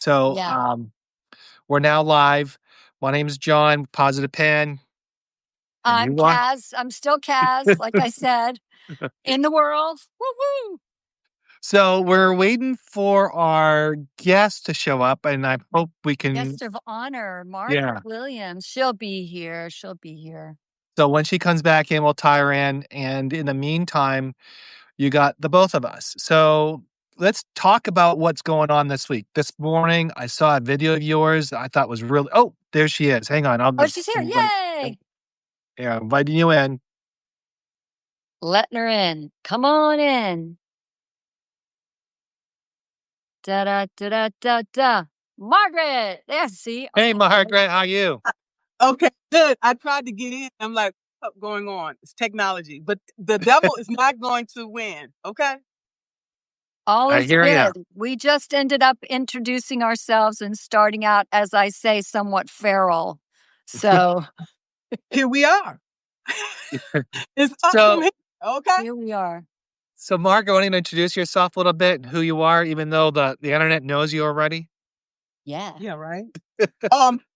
So Yeah. we're now live. My name is John, Positive Pen. I'm KaZ. I'm still KaZ, like I said, in the world. Woo-hoo! So we're waiting for our guest to show up, and I hope we can. Guest of honor, Margaret Williams. She'll be here. She'll be here. So when she comes back in, we'll tie her in. And in the meantime, you got the both of us. So let's talk about what's going on this week. This morning, I saw a video of yours that I thought was really. Oh, there she is. Hang on. Oh, she's here. Yay! Yeah, inviting you in. Letting her in. Come on in. Da-da-da-da-da-da. Margaret! There, see? Hey, Margaret, how are you? Okay, good. I tried to get in. I'm like, what's going on? It's technology. But the devil is not going to win, okay? All I is hear ya. good. We just ended up introducing ourselves and starting out, as I say, somewhat feral. So Here we are. It's up So- from here, okay? here we are. So, Margaret, why don't you introduce yourself a little bit and who you are, even though the internet knows you already? Yeah. Yeah, right.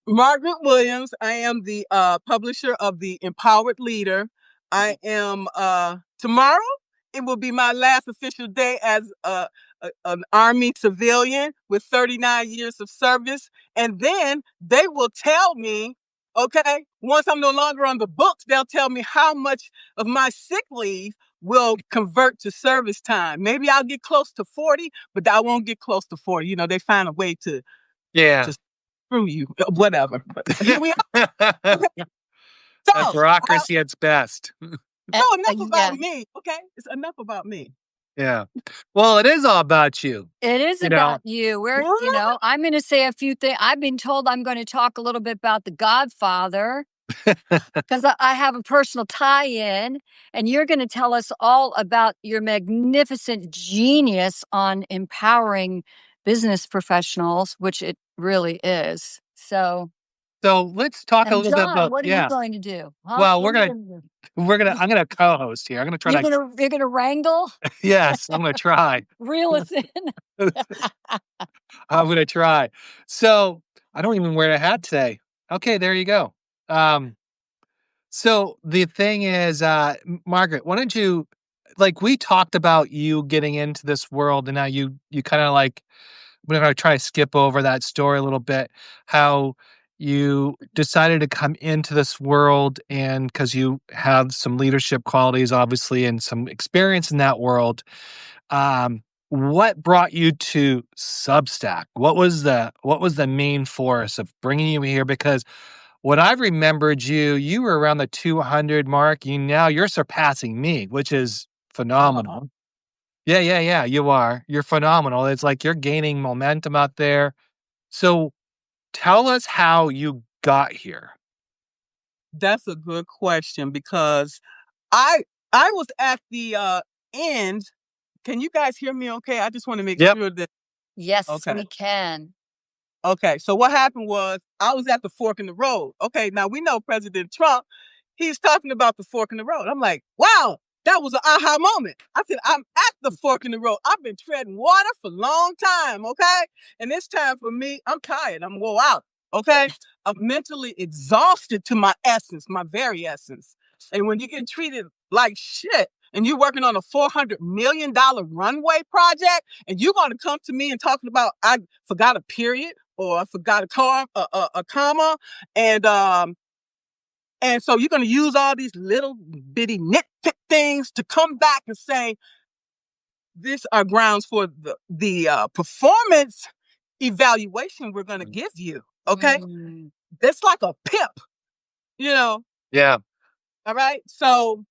Margaret Williams. I am the publisher of the Empowered Leader. I am tomorrow. It will be my last official day as an Army civilian with 39 years of service, and then they will tell me, okay, once I'm no longer on the books, they'll tell me how much of my sick leave will convert to service time. Maybe I'll get close to 40, but I won't get close to 40. You know, they find a way to screw you, whatever. But here we are. That's bureaucracy at its best. Enough about me, okay? It's enough about me. Yeah. Well, it is all about you. It is about you. I'm going to say a few things. I've been told I'm going to talk a little bit about The Godfather because I have a personal tie-in, and you're going to tell us all about your magnificent genius on empowering business professionals, which it really is. So let's talk a little bit about what are you going to do? Huh? Well, I'm gonna co-host here. I'm gonna try You're gonna wrangle? Yes, I'm gonna try. Reel us in. I'm gonna try. So I don't even wear a hat today. Okay, there you go. So the thing is, Margaret, why don't you, we talked about you getting into this world, and now you kind of we're gonna try to skip over that story a little bit, how you decided to come into this world, and because you have some leadership qualities, obviously, and some experience in that world. What brought you to Substack? What was the main force of bringing you here? Because when I remembered you were around the 200 mark. You're surpassing me, which is phenomenal. Oh. Yeah, you are. You're phenomenal. It's like you're gaining momentum out there. So tell us how you got here. That's a good question, because I was at the end. Can you guys hear me okay? I just want to make sure that. Yes, we can. Okay, so what happened was I was at the fork in the road. Okay, now we know President Trump, he's talking about the fork in the road. I'm like, wow, that was an aha moment. I said, I'm at the fork in the road. I've been treading water for a long time, okay? And it's time for me. I'm tired. I'm wore out, okay? I'm mentally exhausted to my essence, my very essence. And when you get treated like shit, and you're working on a $400 million runway project, and you're going to come to me and talking about I forgot a period or I forgot a comma, and so you're going to use all these little bitty nitpick things to come back and say these are grounds for the performance evaluation we're going to give you. Okay, that's like a pip, Yeah. All right, so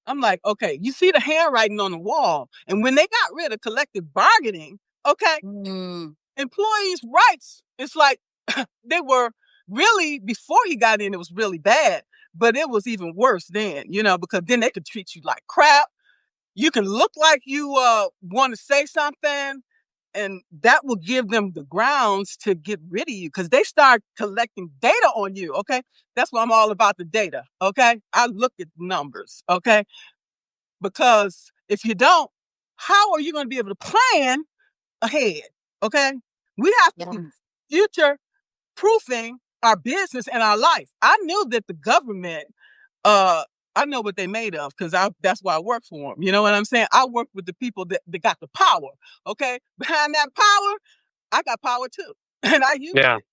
I'm like, okay, you see the handwriting on the wall. And when they got rid of collective bargaining, okay, employees' rights, it's like they were really, before he got in, it was really bad. But it was even worse then, because then they could treat you like crap. You can look like you want to say something, and that will give them the grounds to get rid of you, because they start collecting data on you, okay? That's why I'm all about the data, okay? I look at numbers, okay? Because if you don't, how are you going to be able to plan ahead, okay? We have to future proofing our business and our life. I knew that the government, I know what they made of because that's why I work for them. You know what I'm saying? I work with the people that got the power. Okay, behind that power, I got power too, and I use it.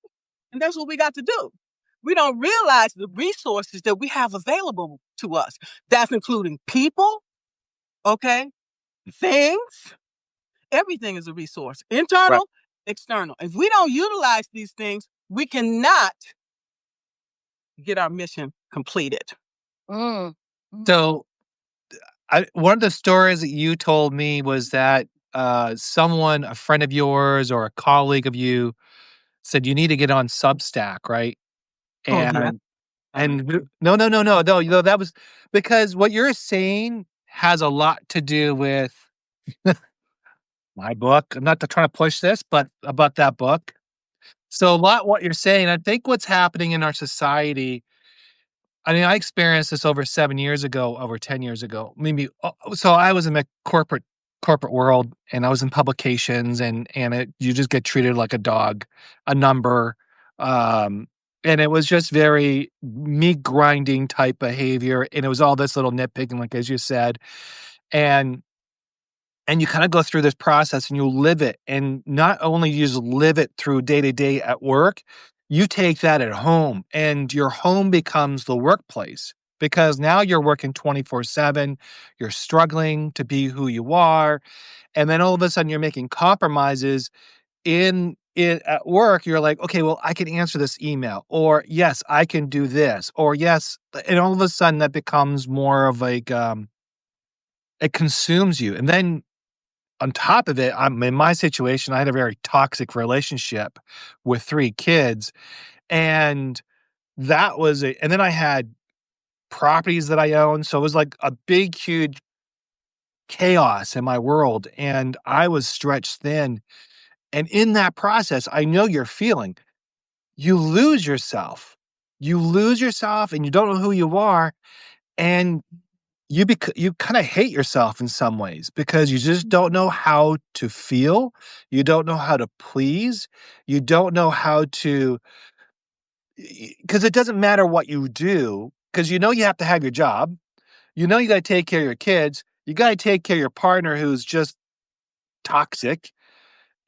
And that's what we got to do. We don't realize the resources that we have available to us. That's including people, okay, things. Everything is a resource, internal, external. If we don't utilize these things, we cannot get our mission completed. So, one of the stories that you told me was that someone, a friend of yours or a colleague of you, said you need to get on Substack, right? And no, that was because what you're saying has a lot to do with my book. I'm not trying to push this, but about that book. So a lot what you're saying, I think what's happening in our society. I mean, I experienced this over 7 years ago, over 10 years ago. Maybe so I was in the corporate world and I was in publications and you just get treated like a dog, a number. And it was just very meat grinding type behavior. And it was all this little nitpicking, like as you said. And you kind of go through this process and you live it. And not only you just live it through day to day at work, you take that at home and your home becomes the workplace because now you're working 24/7. You're struggling to be who you are. And then all of a sudden you're making compromises in it at work. You're like, okay, well, I can answer this email, or yes, I can do this, or yes. And all of a sudden that becomes more of like, it consumes you. And then on top of it, I'm in my situation, I had a very toxic relationship with 3 kids, and that was it. And then I had properties that I owned, so it was like a big, huge chaos in my world, and I was stretched thin. And in that process, I know you're feeling. You lose yourself. You lose yourself, and you don't know who you are, and you kinda hate yourself in some ways because you just don't know how to feel, you don't know how to please, you don't know how to because it doesn't matter what you do, because you know you have to have your job, you know you gotta take care of your kids, you gotta take care of your partner who's just toxic,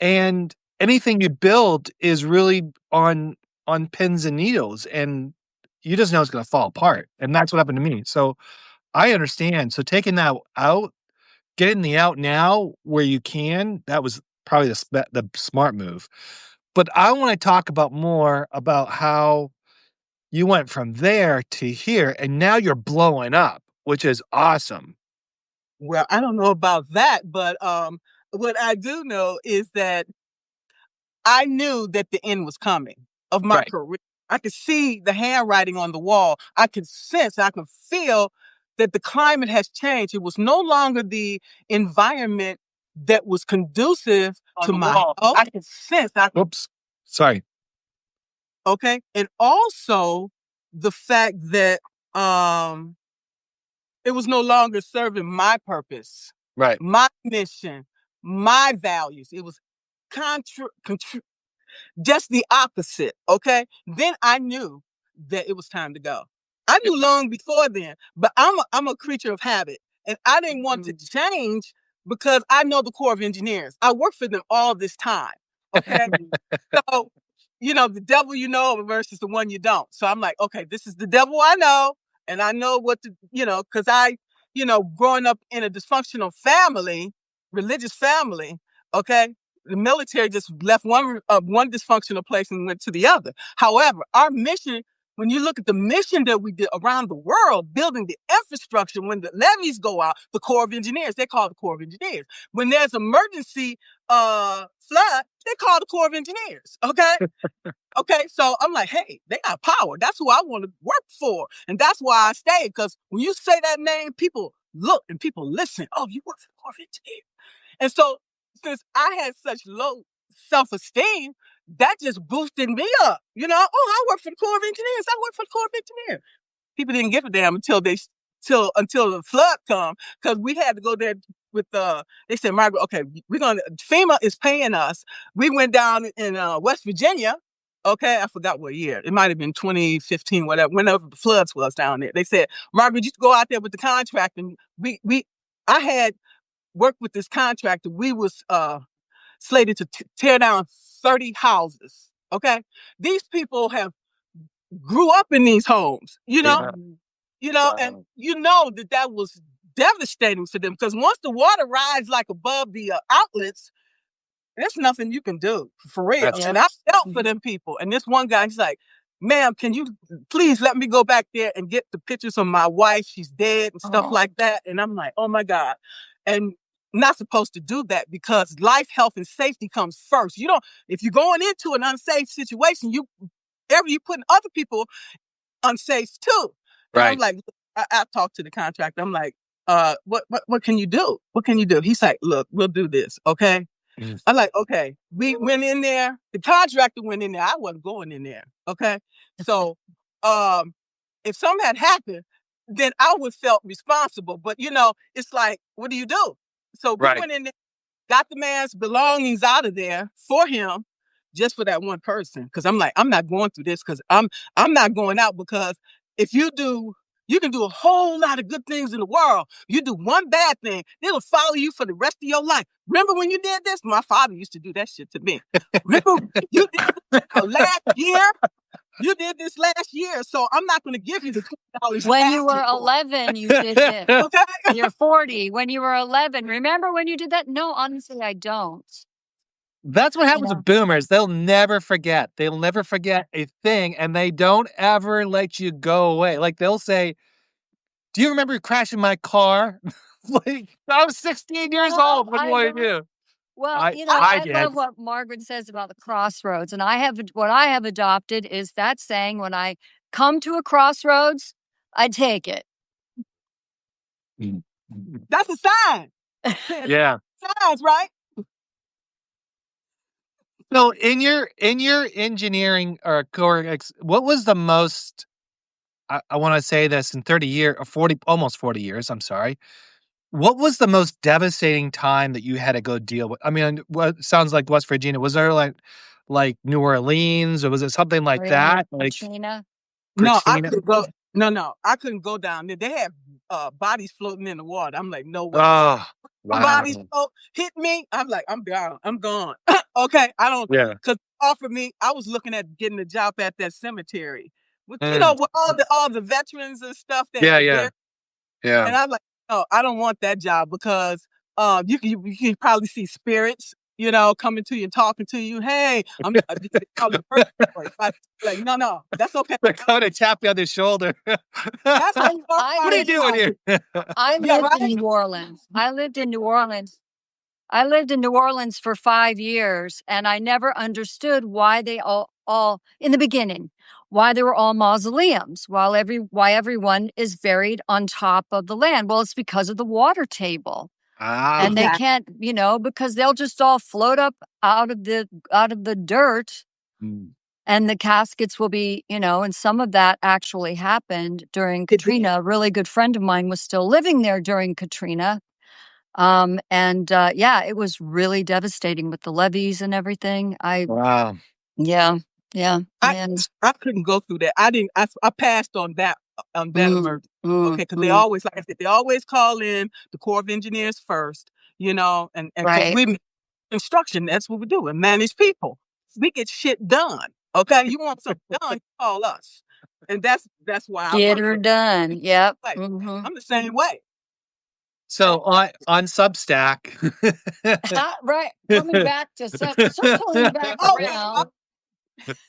and anything you build is really on pins and needles, and you just know it's gonna fall apart, and that's what happened to me. So I understand. So taking that out, getting the out now where you can, that was probably the smart move. But I wanna talk about more about how you went from there to here, and now you're blowing up, which is awesome. Well, I don't know about that, but what I do know is that I knew that the end was coming of my career. I could see the handwriting on the wall. I could sense, I could feel that the climate has changed. It was no longer the environment that was conducive to my health. I could sense. Oops. Sorry. Okay. And also the fact that it was no longer serving my purpose, Right. my mission, my values. It was just the opposite. Okay. Then I knew that it was time to go. I knew long before then, but I'm a creature of habit, and I didn't want to change because I know the Corps of Engineers. I worked for them all this time. Okay. So, the devil you know versus the one you don't. So I'm like, okay, this is the devil I know, and I know what to, because I, growing up in a dysfunctional family, religious family, okay, the military just left one dysfunctional place and went to the other. However, our mission, when you look at the mission that we did around the world, building the infrastructure, when the levees go out, the Corps of Engineers, they call it the Corps of Engineers. When there's emergency flood, they call the Corps of Engineers. Okay. Okay. So I'm like, hey, they got power. That's who I want to work for. And that's why I stayed. Because when you say that name, people look and people listen. Oh, you work for the Corps of Engineers. And so since I had such low self-esteem, that just boosted me up. Oh, I work for the Corps of Engineers. I work for the Corps of Engineers. People didn't give a damn until the flood come, because we had to go there they said, Margaret, okay, FEMA is paying us. We went down in West Virginia. Okay, I forgot what year. It might have been 2015, whenever the floods was down there. They said, Margaret, you go out there with the contract. And I had worked with this contractor. We was slated to tear down 30 houses. Okay, these people have grew up in these homes, and that was devastating for them, because once the water rises like above the outlets, there's nothing you can do, for real. And I felt for them people. And this one guy, he's like, ma'am, can you please let me go back there and get the pictures of my wife? She's dead and stuff like that. And I'm like, oh my God. And not supposed to do that, because life, health, and safety comes first. If you're going into an unsafe situation, you're putting other people unsafe too. And I'm like, I talked to the contractor. I'm like, what can you do? What can you do? He's like, look, we'll do this. Okay. I'm like, okay. We went in there. The contractor went in there. I wasn't going in there. Okay. So, if something had happened, then I would felt responsible. But it's like, what do you do? So we went in there, got the man's belongings out of there for him, just for that one person. Because I'm like, I'm not going through this, because I'm not going out, because if you do, you can do a whole lot of good things in the world. You do one bad thing, it'll follow you for the rest of your life. Remember when you did this? My father used to do that shit to me. Remember you did this last year? You did this last year, so I'm not going to give you the $20. When you were 11, you did it. Okay? You're 40. When you were 11, remember when you did that? No, honestly, I don't. That's what happens with boomers. They'll never forget. They'll never forget a thing, and they don't ever let you go away. Like, they'll say, do you remember crashing my car? Like, I was 16 years old. What do you want to do? Well, I love what Margaret says about the crossroads. And what I have adopted is that saying, when I come to a crossroads, I take it. That's a sign. Yeah. Signs, right? So in your engineering or core, what was the most, I want to say this, in 30 years or 40, almost 40 years, I'm sorry. What was the most devastating time that you had to go deal with? I mean, what sounds like West Virginia. Was there like New Orleans, or was it something like that? Like Katrina? No, I couldn't go. No, I couldn't go down there. They had bodies floating in the water. I'm like, no way. Oh, wow. Bodies hit me. I'm like, I'm down. I'm gone. Okay, I don't. Yeah. Because offered me, I was looking at getting a job at that cemetery. With, with all the veterans and stuff. Yeah. And I'm like, no, I don't want that job, because you can probably see spirits, coming to you and talking to you. Hey, I'm like, no, that's okay. They're coming to tap you on the shoulder. That's what are you doing here? I lived in New Orleans. I lived in New Orleans for 5 years, and I never understood why they all in the beginning, why they were all mausoleums, why everyone is buried on top of the land. Well, it's because of the water table. And they can't, because they'll just all float up out of the dirt, and the caskets will be, and some of that actually happened during Katrina. A really good friend of mine was still living there during Katrina. It was really devastating with the levees and everything. Wow. Yeah. I couldn't go through that. I passed on that emergency. Okay, because they always, like I said, they always call in the Corps of Engineers first, and right. We construction, that's what we do, and manage people. We get shit done. Okay, you want something done, you call us. And that's why get her done. Yep. I'm the same way. So on Substack, right, coming back to circling back around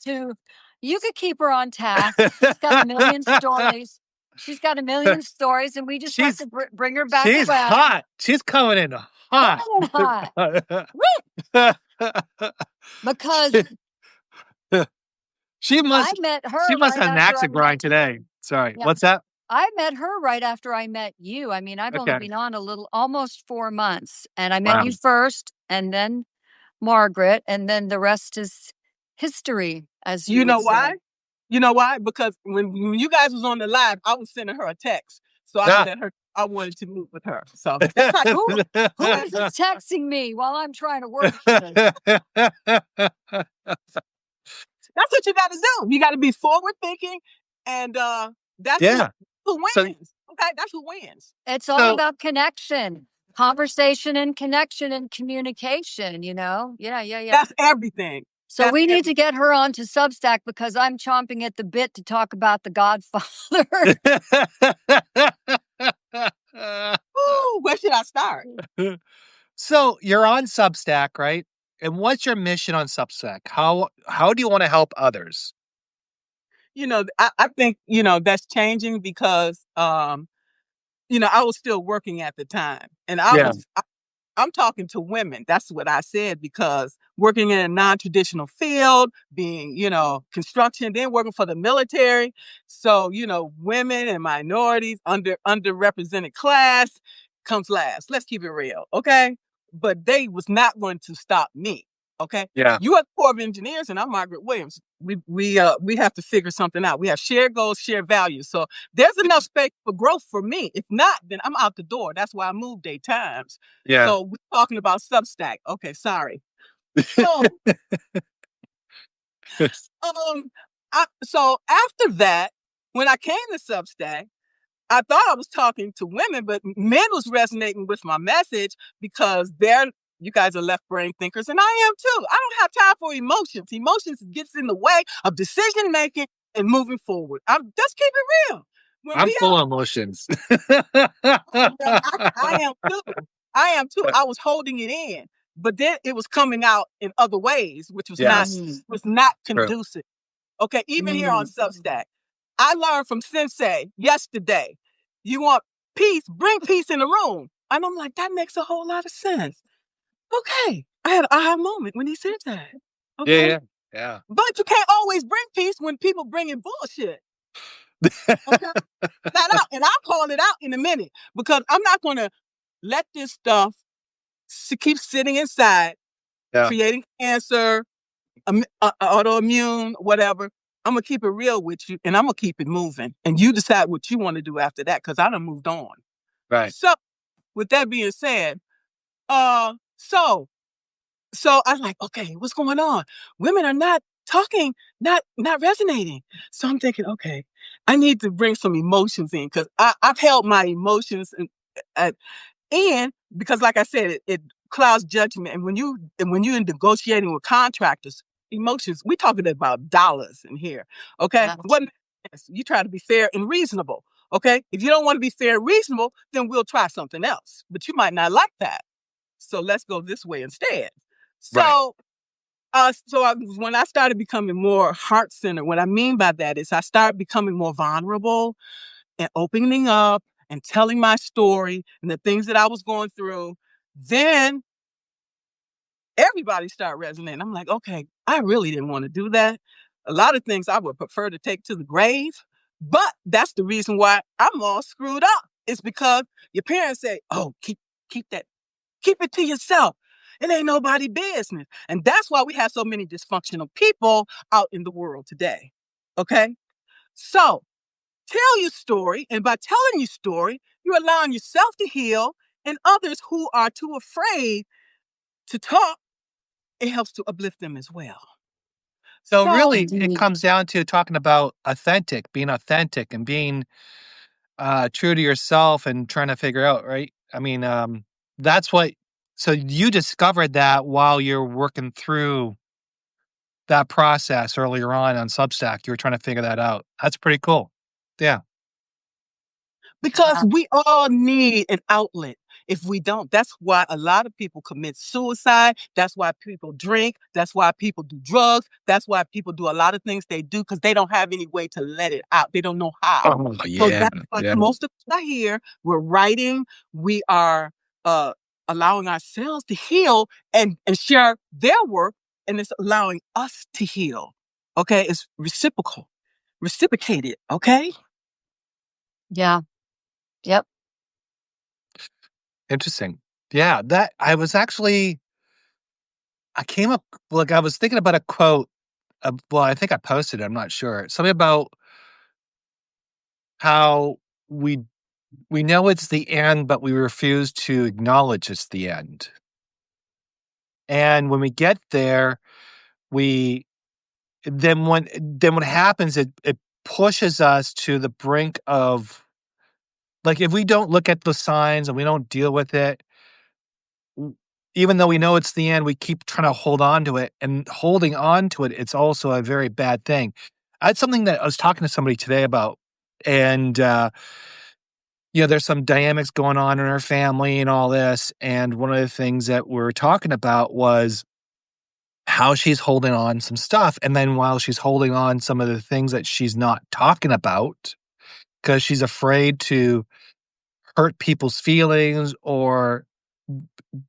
to, you could keep her on task. She's got a million stories. And we just have to bring her back. She's around. hot. She's coming in hot. Because she must. I met her. She must have an axe to grind today. Sorry, what's that? I met her right after I met you. I mean, I've only been on almost 4 months, and I met you first, and then Margaret, and then the rest is history. As you know why? You know why? Because when you guys was on the live, I was sending her a text, so I let her I wanted to meet with her. So that's how Who is texting me while I'm trying to work here? That's what you got to do. You got to be forward thinking, and that's Yeah. who wins. So- Okay, that's who wins. It's all about connection, conversation, and connection and communication. Yeah. That's everything. So we need to get her onto Substack because I'm chomping at the bit to talk about the Godfather. Ooh, where should I start? So you're on Substack, right? And what's your mission on Substack? How do you want to help others? I think, that's changing because, I was still working at the time, and I'm talking to women. That's what I said, because working in a non-traditional field, being, construction, then working for the military. So, women and minorities, underrepresented class comes last. Let's keep it real. Okay. But they was not going to stop me. Okay. Yeah. You are the Corps of Engineers and I'm Margaret Williams. We have to figure something out. We have shared goals, shared values. So there's enough space for growth for me. If not, then I'm out the door. That's why I moved 8 times. Yeah. So we're talking about Substack. Okay, sorry. So, so after that, when I came to Substack, I thought I was talking to women, but men was resonating with my message because you guys are left brain thinkers, and I am too. I don't have time for emotions. Emotions gets in the way of decision making and moving forward. Just keep it real. I'm full of emotions. I am too. I was holding it in, but then it was coming out in other ways, which was not conducive. Okay, even here on Substack, I learned from Sensei yesterday. You want peace? Bring peace in the room. And I'm like, that makes a whole lot of sense. Okay, I had an aha moment when he said that. Okay, yeah. But you can't always bring peace when people bring in bullshit. Okay, and I'll call it out in a minute, because I'm not going to let this stuff keep sitting inside, creating cancer, autoimmune, whatever. I'm going to keep it real with you, and I'm going to keep it moving. And you decide what you want to do after that, because I done moved on. Right. So with that being said, so I was like, okay, what's going on? Women are not talking, not resonating. So I'm thinking, okay, I need to bring some emotions in, because I've held my emotions in, because like I said, it clouds judgment. And when you're negotiating with contractors, emotions, we talking about dollars in here. Okay. You try to be fair and reasonable. Okay. If you don't want to be fair and reasonable, then we'll try something else, but you might not like that. So let's go this way instead. So, when I started becoming more heart-centered, what I mean by that is I started becoming more vulnerable and opening up and telling my story and the things that I was going through. Then everybody started resonating. I'm like, okay, I really didn't want to do that. A lot of things I would prefer to take to the grave, but that's the reason why I'm all screwed up. It's because your parents say, oh, keep it to yourself. It ain't nobody business. And that's why we have so many dysfunctional people out in the world today. Okay? So tell your story. And by telling your story, you're allowing yourself to heal, and others who are too afraid to talk, it helps to uplift them as well. So really, it comes down to talking about being authentic and being true to yourself and trying to figure out, right? I mean, so you discovered that while you're working through that process earlier on Substack. You were trying to figure that out. That's pretty cool. Yeah. Because we all need an outlet. If we don't, that's why a lot of people commit suicide. That's why people drink. That's why people do drugs. That's why people do a lot of things they do, because they don't have any way to let it out. They don't know how. Oh, yeah. So that's why most of us are here. We're writing. We are allowing ourselves to heal and share their work, and it's allowing us to heal. Okay? It's reciprocated. Okay? Yeah. Yep. Interesting. Yeah, I was thinking about a quote. I think I posted it. I'm not sure. Something about how we we know it's the end, but we refuse to acknowledge it's the end. And when we get there, we then what happens, it pushes us to the brink of, like, if we don't look at the signs and we don't deal with it, w even though we know it's the end, we keep trying to hold on to it, and holding on to it, it's also a very bad thing. I had something that I was talking to somebody today about, and, there's some dynamics going on in our family and all this, and one of the things that we're talking about was how she's holding on some stuff, and then while she's holding on some of the things that she's not talking about, because she's afraid to hurt people's feelings or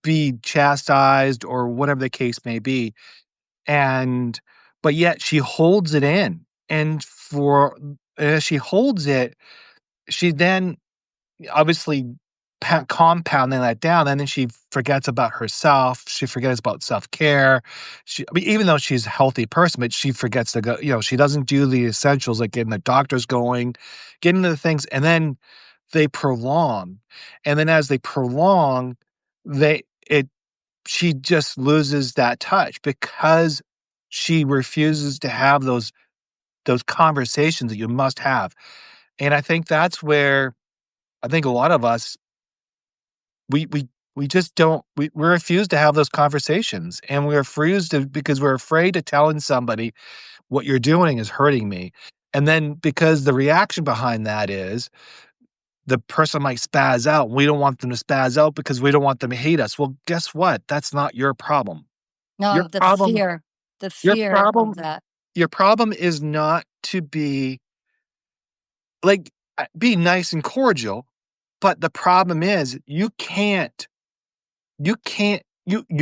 be chastised or whatever the case may be, and but yet she holds it in, and as she holds it, she then obviously compounding that down, and then she forgets about herself. She forgets about self-care. I mean, even though she's a healthy person, but she forgets to go, she doesn't do the essentials like getting the doctors going, getting to the things, and then they prolong. And then as they prolong, they it she just loses that touch because she refuses to have those conversations that you must have. And I think that's where I think a lot of us we we we just don't we refuse to have those conversations, and we refuse to because we're afraid of telling somebody what you're doing is hurting me. And then because the reaction behind that is the person might spaz out. We don't want them to spaz out because we don't want them to hate us. Well, guess what? That's not your problem. Your No, the problem fear, the your fear of problem that. your problem is not to be like be nice and cordial, but the problem is you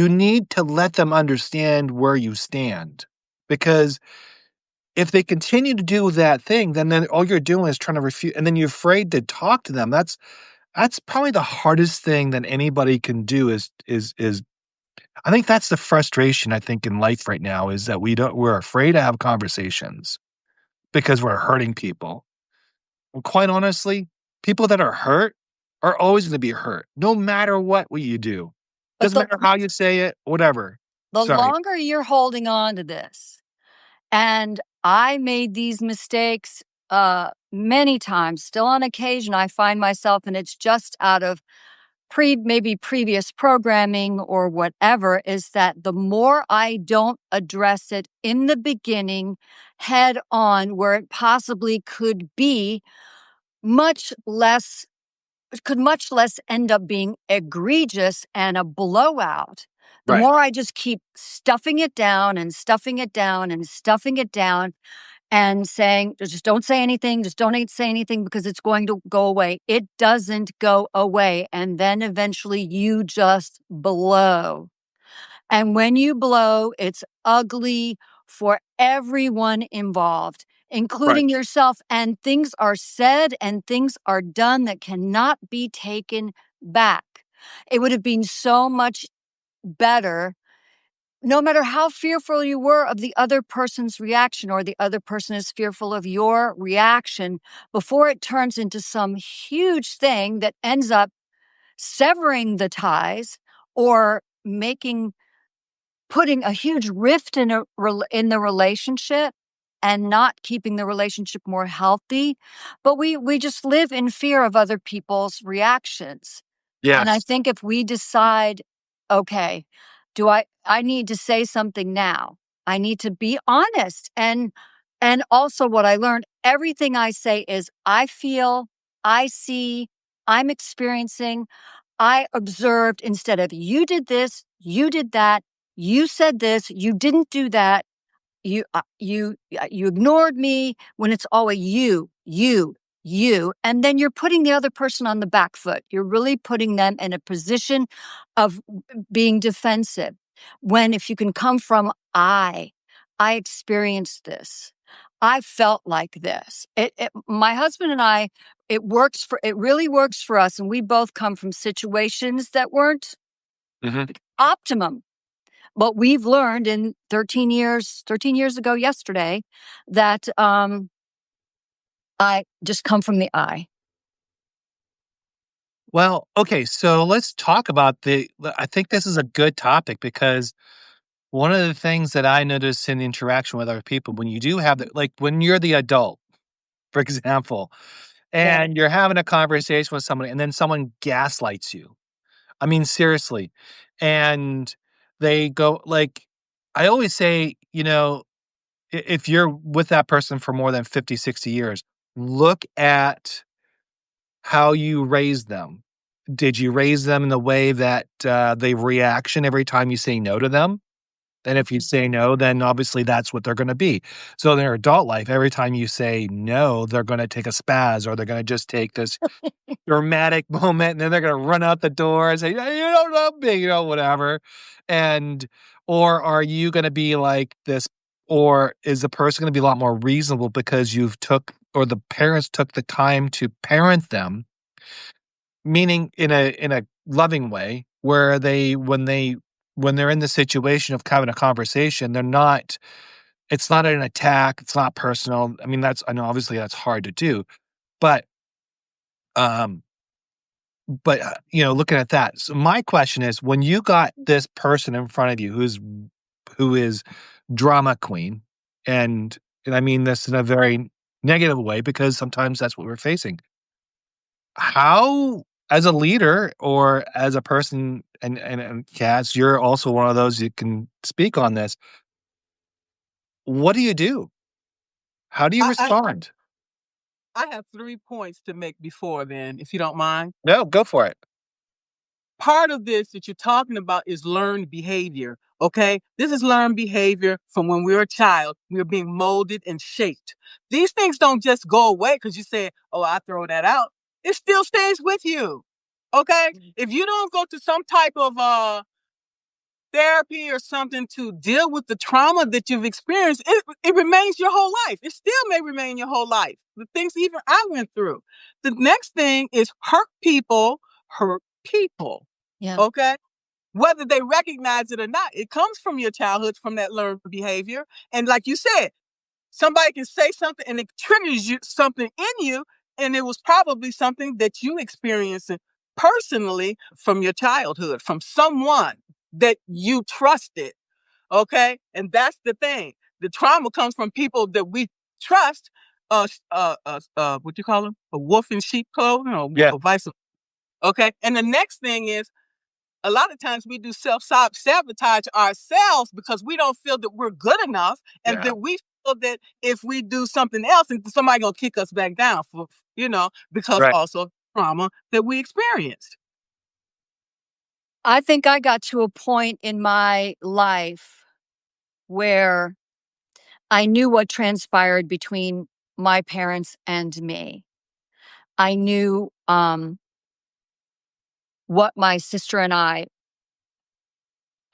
need to let them understand where you stand, because if they continue to do that thing, then all you're doing is trying to refute, and then you're afraid to talk to them. That's probably the hardest thing that anybody can do is I think that's the frustration I think in life right now is that we're afraid to have conversations because we're hurting people. And quite honestly, people that are hurt are always going to be hurt, no matter what you do. But Doesn't matter how you say it, whatever. the Sorry. longer you're holding on to this, and I made these mistakes many times, still on occasion, I find myself, and it's just out of maybe previous programming or whatever, is that the more I don't address it in the beginning head on where it possibly could be, much less it could much less end up being egregious and a blowout. The Right. more I just keep stuffing it down and stuffing it down and stuffing it down and saying, just don't say anything, just don't say anything because it's going to go away. It doesn't go away. And then eventually you just blow. And when you blow, it's ugly for everyone involved, Right. including yourself. And things are said and things are done that cannot be taken back. It would have been so much better, no matter how fearful you were of the other person's reaction or the other person is fearful of your reaction, before it turns into some huge thing that ends up severing the ties or putting a huge rift in the relationship and not keeping the relationship more healthy. But we just live in fear of other people's reactions. And I Yes. think if we decide, okay, I need to say something now. I need to be honest. And also what I learned, everything I say is I feel, I see, I'm experiencing, I observed, instead of you did this, you did that, you said this, you didn't do that, you ignored me, when it's always you, and then you're putting the other person on the back foot. You're really putting them in a position of being defensive. When if you can come from I experienced this. I felt like this. My husband and I, it really works for us. And we both come from situations that weren't Mhm. optimum. But we've learned in 13 years ago yesterday, that I just come from the I. Well, okay, so let's talk about I think this is a good topic because one of the things that I notice in interaction with other people, when you do have like when you're the adult, for example, Yeah. and you're having a conversation with somebody and then someone gaslights you. I mean, seriously. And they go like, I always say, if you're with that person for more than 50, 60 years, look at how you raised them. Did you raise them in the way that they reaction every time you say no to them? And if you say no, then obviously that's what they're going to be. So in their adult life, every time you say no, they're going to take a spaz or they're going to just take this dramatic moment and then they're going to run out the door and say, "Yeah, you don't love me," whatever. And, or are you going to be like this? Or is the person going to be a lot more reasonable because or the parents took the time to parent them, meaning in a loving way where when they're in the situation of having a conversation, it's not an attack, it's not personal. I mean, I know obviously that's hard to do, but um looking at that. So my question is, when you got this person in front of you who is drama queen, and I mean this in a very negative way because sometimes that's what we're facing. How, as a leader or as a person, and KaZ, you're also one of those you can speak on this. What do you do? How do you I, I, respond? I have 3 points to make before then, if you don't mind. No, go for it. Part of this that you're talking about is learned behavior. Okay. This is learned behavior from when we were a child. We are being molded and shaped. These things don't just go away because you say, oh, I throw that out. It still stays with you. Okay. If you don't go to some type of therapy or something to deal with the trauma that you've experienced, it remains your whole life. It still may remain your whole life. The things even I went through. The next thing is hurt people hurt people. Yeah. Okay. Whether they recognize it or not, it comes from your childhood, from that learned behavior. And like you said, somebody can say something and it triggers something in you. And it was probably something that you experienced personally from your childhood, from someone that you trusted. Okay. And that's the thing. The trauma comes from people that we trust. What you call them? A wolf in sheep clothing, Yeah. or vice versa. Okay. And the next thing is, a lot of times we do self-sabotage ourselves because we don't feel that we're good enough, and Yeah. that we feel that if we do something else, and somebody gonna kick us back down because Right. also trauma that we experienced. I think I got to a point in my life where I knew what transpired between my parents and me. I knew what my sister and I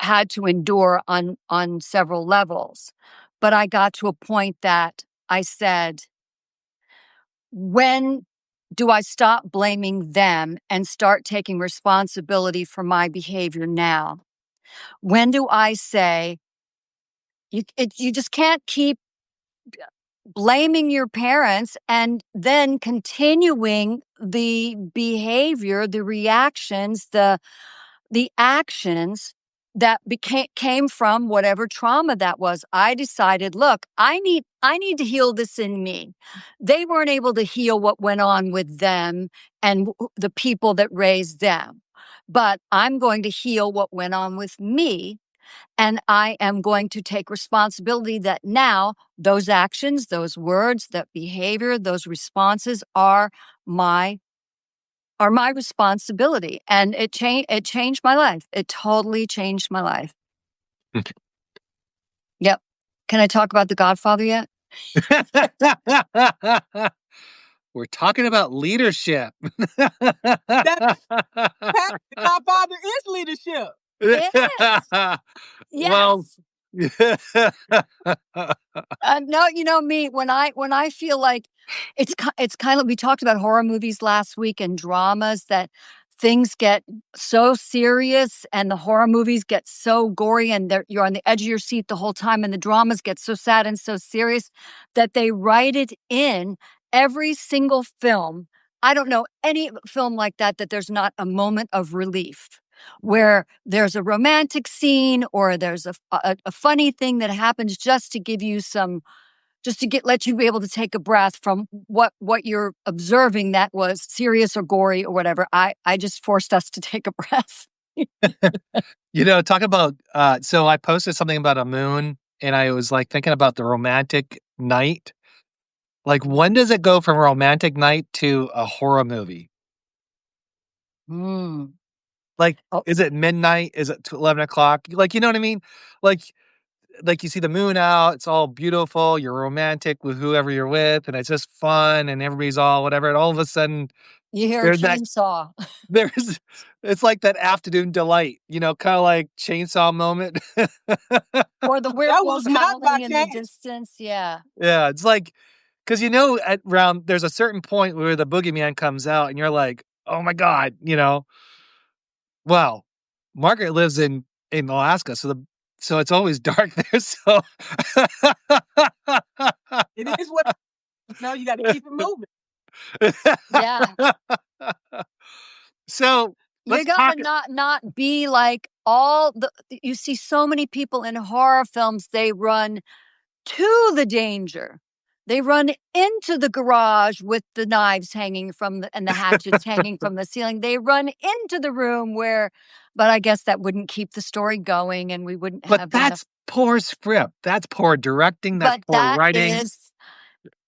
had to endure on several levels. But I got to a point that I said, when do I stop blaming them and start taking responsibility for my behavior now? When do I say, you just can't keep blaming your parents and then continuing the behavior, the reactions, the actions that came from whatever trauma that was. I decided, look, I need to heal this in me. They weren't able to heal what went on with them and the people that raised them. But I'm going to heal what went on with me, and I am going to take responsibility that now those actions, those words, that behavior, those responses are my responsibility. And it changed my life. It totally changed my life. Yep. Can I talk about The Godfather yet? We're talking about leadership. That the Godfather is leadership. Yes. Well, Yes. No, you know me, when I feel like it's kind of, we talked about horror movies last week and dramas, that things get so serious and the horror movies get so gory and you're on the edge of your seat the whole time, and the dramas get so sad and so serious that they write it in every single film. I don't know any film like that there's not a moment of relief where there's a romantic scene or there's a funny thing that happens just to give you let you be able to take a breath from what you're observing that was serious or gory or whatever. I just forced us to take a breath. Talk about, so I posted something about a moon and I was like thinking about the romantic night. Like, when does it go from a romantic night to a horror movie? Like, is it midnight? Is it 11 o'clock? Like, you know what I mean? Like you see the moon out, it's all beautiful, you're romantic with whoever you're with, and it's just fun, and everybody's all whatever, and all of a sudden, you hear a chainsaw. It's like that afternoon delight, kind of like chainsaw moment. Or the werewolves howling in the distance, yeah. Yeah, it's like, because there's a certain point where the boogeyman comes out, and you're like, oh my God, Well, Margaret lives in Alaska, so it's always dark there. So it is what you got to keep it moving. Yeah. So you gotta not be like you see so many people in horror films, they run to the danger. They run into the garage with the knives hanging and the hatchets hanging from the ceiling. They run into the room but I guess that wouldn't keep the story going and we wouldn't have. But that's poor script. That's poor directing. That's poor writing.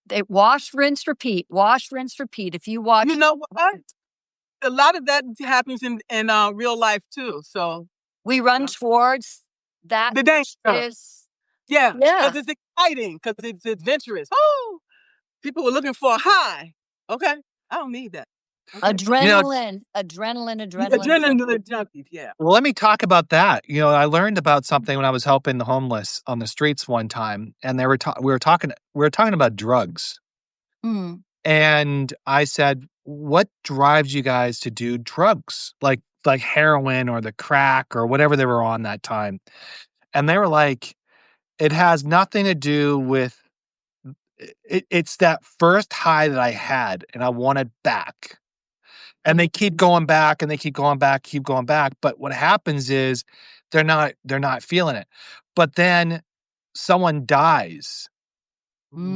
They wash, rinse, repeat. Wash, rinse, repeat. If you watch. You know what? A lot of that happens in real life too. So we run towards that. The danger. Yeah, because it's exciting, because it's adventurous. Oh, people were looking for a high. Okay, I don't need that. Okay. Adrenaline junkies, yeah. Well, let me talk about that. I learned about something when I was helping the homeless on the streets one time, and we were talking about drugs. And I said, what drives you guys to do drugs? Like heroin or the crack or whatever they were on that time. And they were like, it has nothing to do with it's that first high that I had and I want it back. And they keep going back and they keep going back. But what happens is they're not feeling it. But then someone dies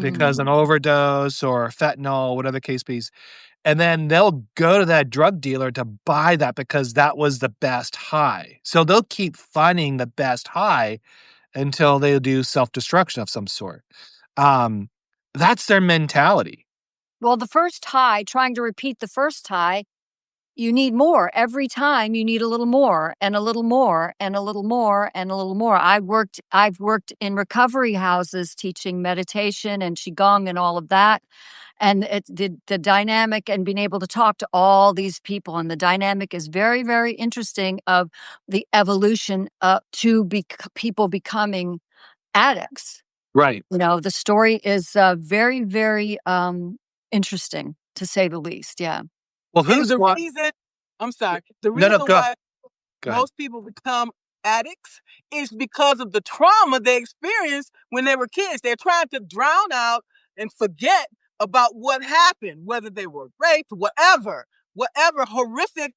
because an overdose or fentanyl, whatever the case be. And then they'll go to that drug dealer to buy that because that was the best high. So they'll keep finding the best high until they do self-destruction of some sort. That's their mentality. Well, the first high, trying to repeat the first high, you need more. Every time you need a little more and a little more and a little more and a little more. I've worked in recovery houses teaching meditation and Qigong and all of that. And the dynamic and being able to talk to all these people. And the dynamic is very, very interesting of the evolution to people becoming addicts. Right. The story is very, very interesting, to say the least. Yeah. Well, I'm sorry. The reason why most people become addicts is because of the trauma they experienced when they were kids. They're trying to drown out and forget about what happened, whether they were raped, whatever horrific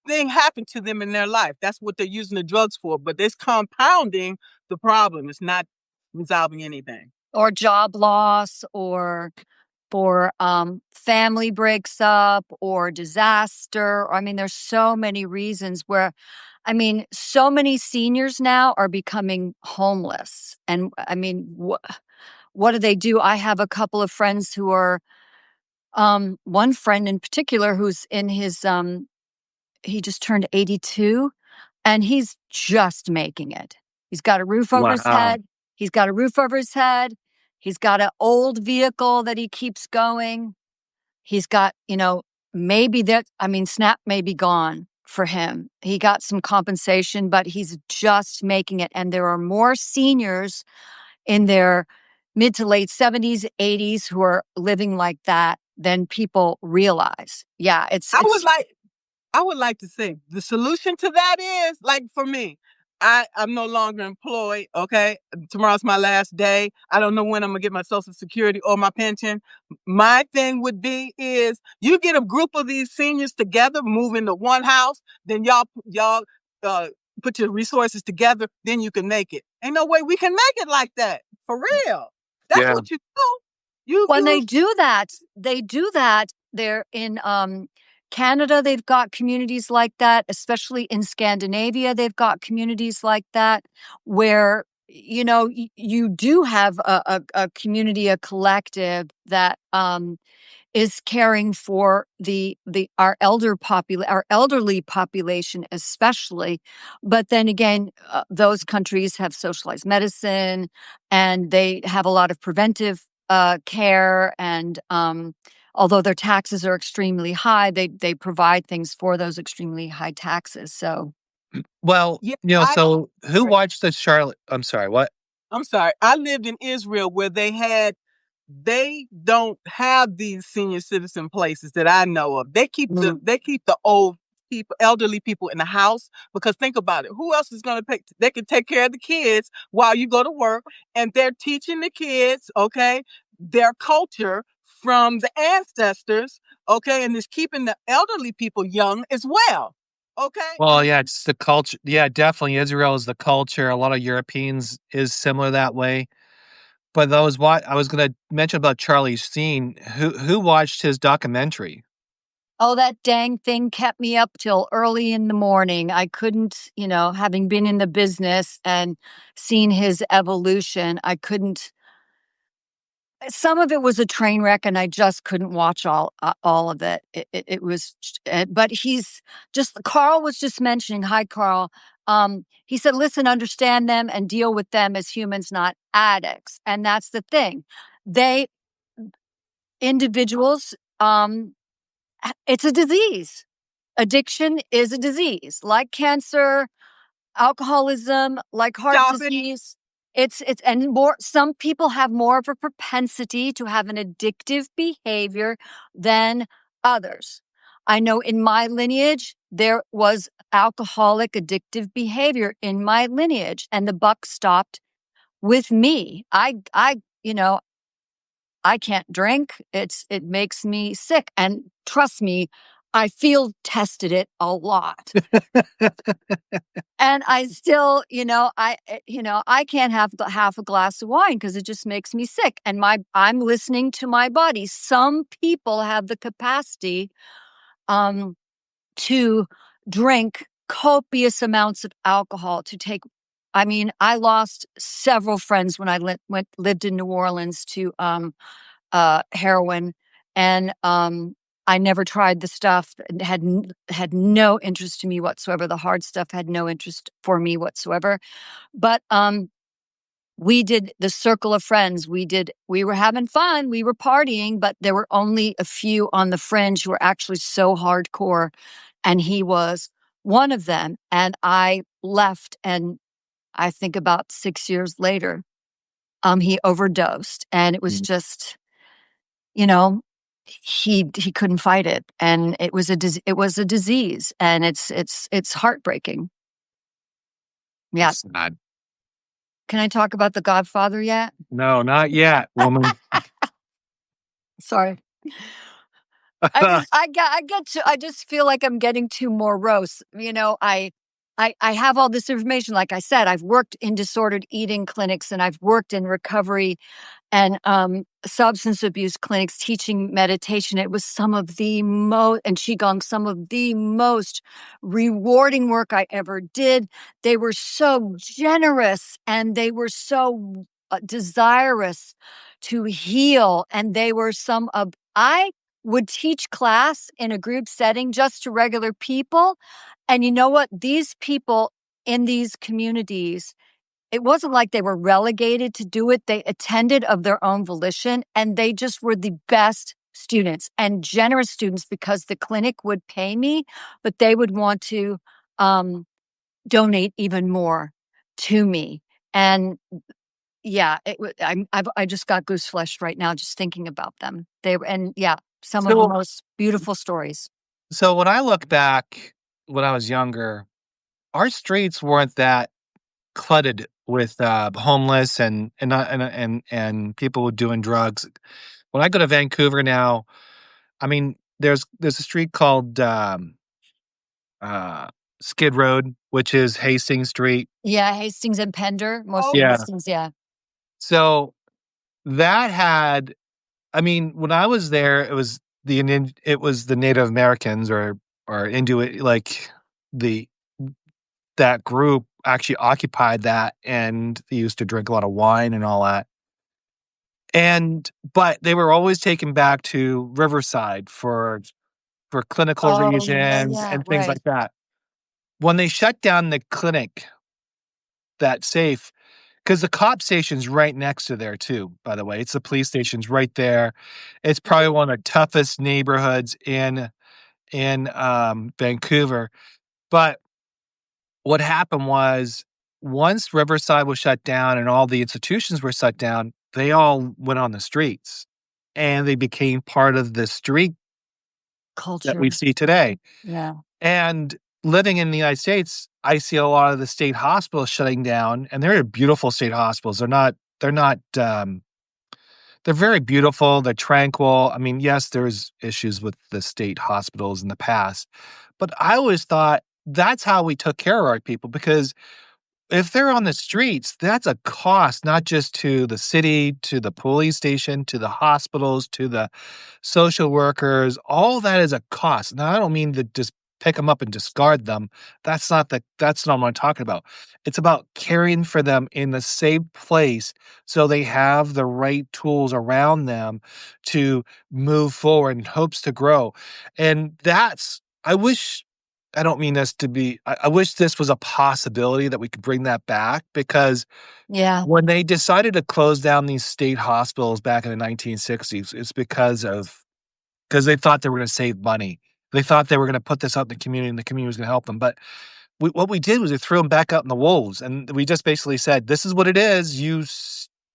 thing happened to them in their life. That's what they're using the drugs for. But it's compounding the problem. It's not resolving anything. Or job loss, or family breaks up, or disaster. I mean, there's so many reasons where, so many seniors now are becoming homeless. And what do they do? I have a couple of friends who are, one friend in particular who's in his, he just turned 82 and he's just making it. He's got a roof over his head. He's got an old vehicle that he keeps going. He's got, SNAP may be gone for him. He got some compensation, but he's just making it. And there are more seniors in their mid to late 70s, 80s who are living like that than people realize. Yeah, I would like to say the solution to that is, like, for me, I'm no longer employed. Okay. Tomorrow's my last day. I don't know when I'm going to get my Social Security or my pension. My thing would be is you get a group of these seniors together, move into one house, then y'all put your resources together, then you can make it. Ain't no way we can make it like that. For real. That's Yeah. what you do. When they do that, they're in Canada, they've got communities like that, especially in Scandinavia, they've got communities like that where, you do have a community, a collective that is caring for our elderly population, especially. But then again, those countries have socialized medicine, and they have a lot of preventive care, and although their taxes are extremely high, they provide things for those extremely high taxes. So, Well, Yeah, so who watched the Charlotte? I'm sorry, what? I'm sorry. I lived in Israel where they don't have these senior citizen places that I know of. They keep the old people, elderly people in the house, because think about it. Who else is going to take? They can take care of the kids while you go to work, and they're teaching the kids, okay, their culture from the ancestors, okay, and it's keeping the elderly people young as well. Okay. Well, yeah, it's the culture. Yeah, definitely. Israel is the culture. A lot of Europeans is similar that way. But what I was going to mention about Charlie Sheen. Who watched his documentary? oh, that dang thing kept me up till early in the morning. I couldn't, having been in the business and seen his evolution, I couldn't. Some of it was a train wreck, and I just couldn't watch all of it. It was, but Carl was just mentioning. Hi, Carl. He said, "Listen, understand them and deal with them as humans, not addicts." And that's the thing. Individuals. It's a disease. Addiction is a disease, like cancer, alcoholism, like heart disease. It's and more. Some people have more of a propensity to have an addictive behavior than others. I know in my lineage there was alcoholic addictive behavior in my lineage, and the buck stopped with me. I can't drink. It makes me sick. And trust me, I field tested it a lot. And I still, I can't have half a glass of wine because it just makes me sick. And I'm listening to my body. Some people have the capacity to drink copious amounts of alcohol, I lost several friends when I lived in New Orleans to heroin, and I never tried the stuff. Had no interest in me whatsoever. The hard stuff had no interest for me whatsoever. But we did the circle of friends. We were having fun. We were partying, but there were only a few on the fringe who were actually so hardcore, and he was one of them. And I left, and I think about 6 years later, he overdosed, and it was just, he couldn't fight it, and it was a disease, and it's heartbreaking. Yeah. It's not. Can I talk about The Godfather yet? No, not yet, woman. Sorry. I just feel like I'm getting too morose. I have all this information. Like I said, I've worked in disordered eating clinics, and I've worked in recovery and substance abuse clinics teaching meditation. It was some of the most, and Qigong, some of the most rewarding work I ever did. They were so generous, and they were so desirous to heal. And I would teach class in a group setting just to regular people. And you know what? These people in these communities, it wasn't like they were relegated to do it. They attended of their own volition, and they just were the best students and generous students, because the clinic would pay me, but they would want to donate even more to me. And yeah, I just got goose flesh right now just thinking about them. Some of the most beautiful stories. So when I look back when I was younger, our streets weren't that cluttered with homeless and people doing drugs. When I go to Vancouver now, I mean, there's a street called uh, Skid Road, which is Hastings Street. Yeah, Hastings and Pender, mostly Yeah. Hastings, yeah. So that had, I mean, when I was there, it was the Native Americans or Inuit, like the that group actually occupied that, and they used to drink a lot of wine and all that. But they were always taken back to Riverside for clinical Oh, reasons yeah, and things right. like that. When they shut down the clinic, that safe, because the cop station's right next to there too, by the way. It's the police station's right there. It's probably one of the toughest neighborhoods in Vancouver. But what happened was, once Riverside was shut down and all the institutions were shut down, they all went on the streets, and they became part of the street that we Culture. see today. Yeah. And living in the United States, I see a lot of the state hospitals shutting down, and they're beautiful state hospitals. They're very beautiful. They're tranquil. I mean, yes, there's issues with the state hospitals in the past, but I always thought that's how we took care of our people, because if they're on the streets, that's a cost, not just to the city, to the police station, to the hospitals, to the social workers. All that is a cost. Now, I don't mean to just pick them up and discard them. That's not what I'm talking about. It's about caring for them in the same place so they have the right tools around them to move forward in hopes to grow. And I don't mean this to be, I wish this was a possibility that we could bring that back, because Yeah. when they decided to close down these state hospitals back in the 1960s, it's because they thought they were going to save money. They thought they were going to put this out in the community, and the community was going to help them. But what we did was we threw them back out in the wolves, and we just basically said, this is what it is.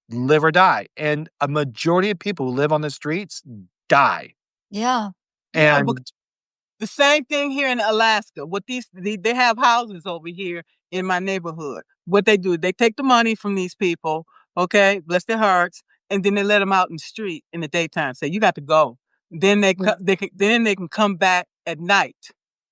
Live or die. And a majority of people who live on the streets die. Yeah. Yeah, And the same thing here in Alaska. What they have houses over here in my neighborhood. What they do, they take the money from these people, okay, bless their hearts, and then they let them out in the street in the daytime. Say, you got to go. Then then they can come back at night.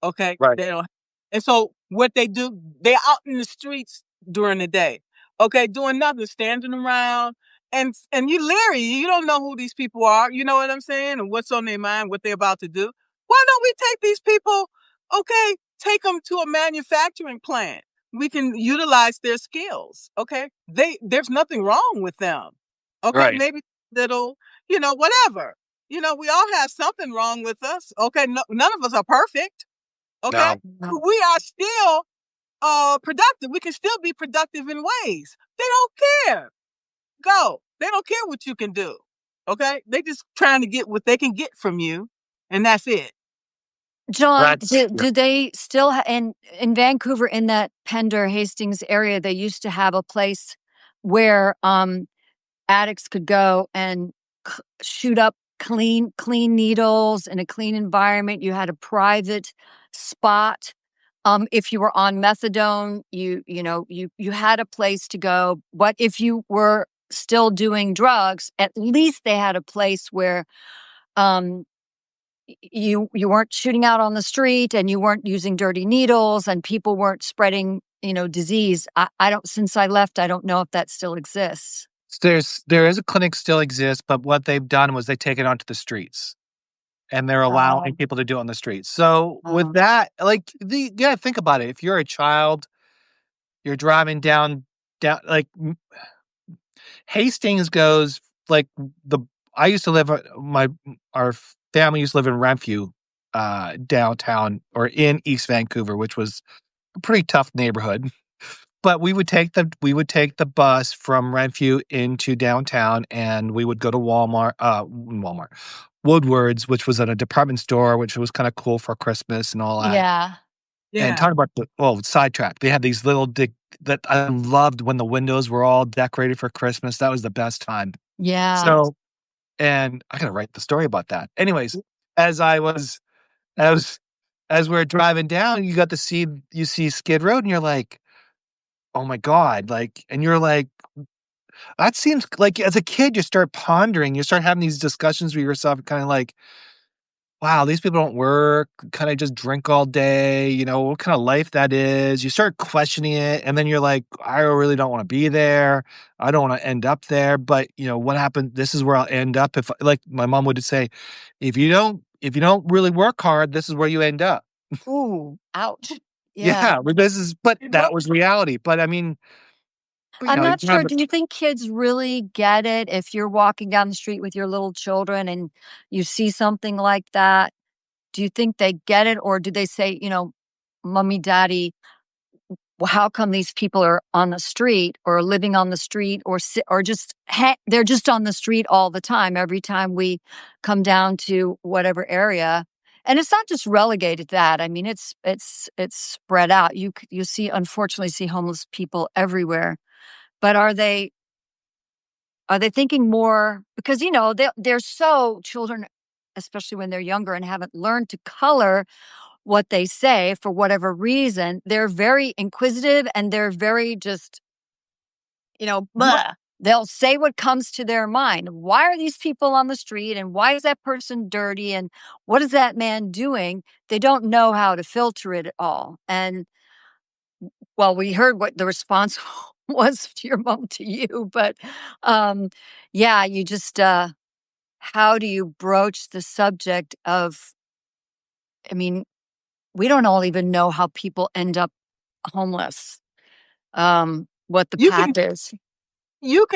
Okay, right. they don't. And so what they do, they're out in the streets during the day. Okay, doing nothing, standing around, and you leery. You don't know who these people are. You know what I'm saying, and what's on their mind, what they're about to do. Why don't we take these people, okay, take them to a manufacturing plant? We can utilize their skills, okay? There's nothing wrong with them, okay? Right. Maybe little, whatever. We all have something wrong with us, okay? No, none of us are perfect, okay? No. We are still productive. We can still be productive in ways. They don't care. Go. They don't care what you can do, okay? They just trying to get what they can get from you, and that's it. John, do they still in Vancouver, in that Pender Hastings area, they used to have a place where addicts could go and shoot up clean needles in a clean environment. You had a private spot. If you were on methadone, you had a place to go. But if you were still doing drugs, at least they had a place where you weren't shooting out on the street, and you weren't using dirty needles, and people weren't spreading, disease. I don't, since I left, I don't know if that still exists. There is a clinic still exists, but what they've done was they take it onto the streets, and they're allowing people to do it on the streets. So with that, think about it. If you're a child, you're driving down, like Hastings goes, like I used to live, our family used to live in Renfrew, downtown, or in East Vancouver, which was a pretty tough neighborhood. But we would take the bus from Renfrew into downtown, and we would go to Woodward's, which was at a department store, which was kind of cool for Christmas and all that. Yeah. And talk about sidetrack. They had these little that I loved, when the windows were all decorated for Christmas. That was the best time. Yeah. So, and I gotta write the story about that. Anyways, as we're driving down, you see Skid Road, and you're like, oh my God, like, and you're like, that seems like as a kid, you start pondering, you start having these discussions with yourself, kind of like, wow, these people don't work, kind of just drink all day, what kind of life that is. You start questioning it, and then you're like, I really don't want to be there. I don't want to end up there. But what happened? This is where I'll end up. If like my mom would say, if you don't really work hard, this is where you end up. Ooh, ouch. Yeah. Yeah, but that was reality. But I mean, I'm you not have sure. Do you think kids really get it if you're walking down the street with your little children and you see something like that? Do you think they get it, or do they say, "Mommy, Daddy, well, how come these people are on the street or living on the street or just they're just on the street all the time every time we come down to whatever area?" And it's not just relegated to that. I mean, it's spread out. You unfortunately see homeless people everywhere. But are they thinking more because they're so children, especially when they're younger and haven't learned to color what they say for whatever reason, they're very inquisitive and they're very just, blah. They'll say what comes to their mind. Why are these people on the street? And why is that person dirty? And what is that man doing? They don't know how to filter it at all. And well, we heard what the response was to your mom to you, but yeah, you just how do you broach the subject of, I mean, we don't all even know how people end up homeless, what the You can path is. you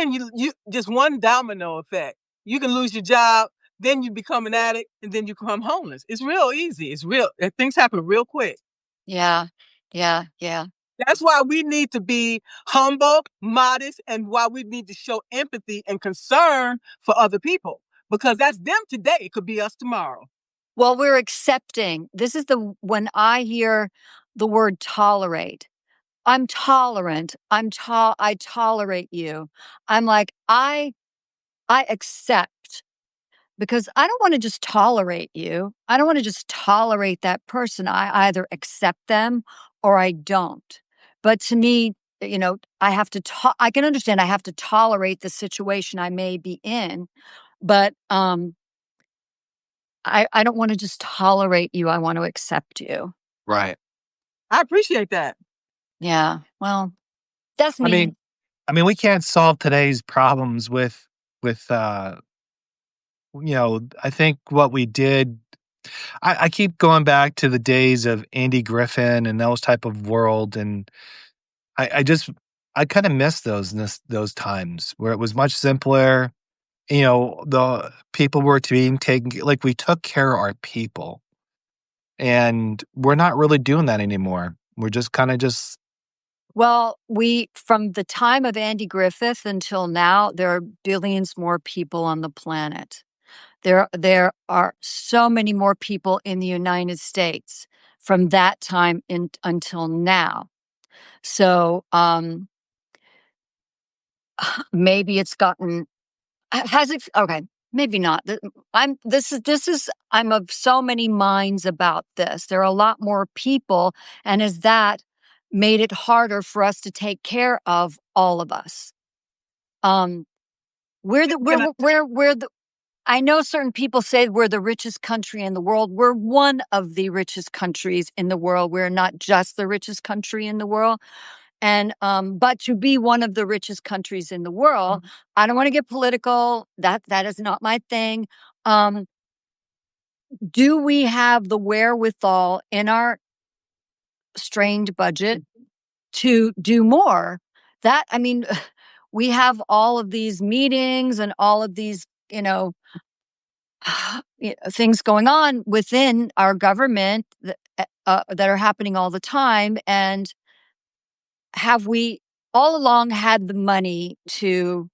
just one domino effect. You can lose your job, then you become an addict, and then you become homeless. It's real easy. It's real. Things happen real quick. Yeah. Yeah. Yeah. That's why we need to be humble, modest, and why we need to show empathy and concern for other people. Because that's them today. It could be us tomorrow. Well, we're accepting. This is when I hear the word tolerate. I'm tolerant. I tolerate you. I'm like, I accept because I don't want to just tolerate you. I don't want to just tolerate that person. I either accept them or I don't. But to me, I have to I can understand I have to tolerate the situation I may be in, but I don't want to just tolerate you. I want to accept you. right. I appreciate that. Yeah. Well, that's I me. mean, we can't solve today's problems with I think what we did. I keep going back to the days of Andy Griffin and those type of world, and I kind of miss those times where it was much simpler. The people were being taken, like we took care of our people, and we're not really doing that anymore. We're just kind of just Well, from the time of Andy Griffith until now, there are billions more people on the planet. There are so many more people in the United States from that time until now. So maybe it's gotten has it okay, maybe not. I'm of so many minds about this. There are a lot more people, and has that made it harder for us to take care of all of us? Um we're the I know certain people say we're the richest country in the world. We're one of the richest countries in the world. We're not just the richest country in the world. And but to be one of the richest countries in the world, I don't want to get political. That is not my thing. Um, do we have the wherewithal in our strained budget to do more? That I mean, we have all of these meetings and all of these, things going on within our government that are happening all the time. And have we all along had the money to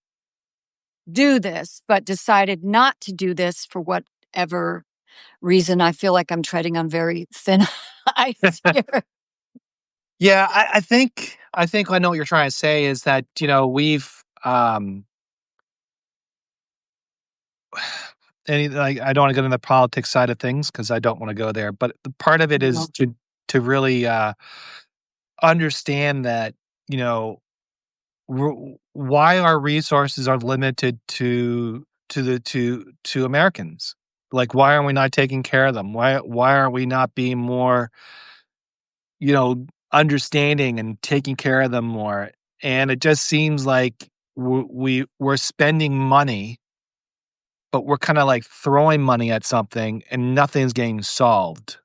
do this, but decided not to do this for whatever reason? I feel like I'm treading on very thin ice here. yeah. I think I know what you're trying to say is that we've and like I don't want to get into the politics side of things because I don't want to go there, but the part of it is to really understand that you know, why our resources are limited to Americans. Like, why are we not taking care of them? Why are we not being more, understanding and taking care of them more? And it just seems like we're spending money, but we're kind of like throwing money at something and nothing's getting solved.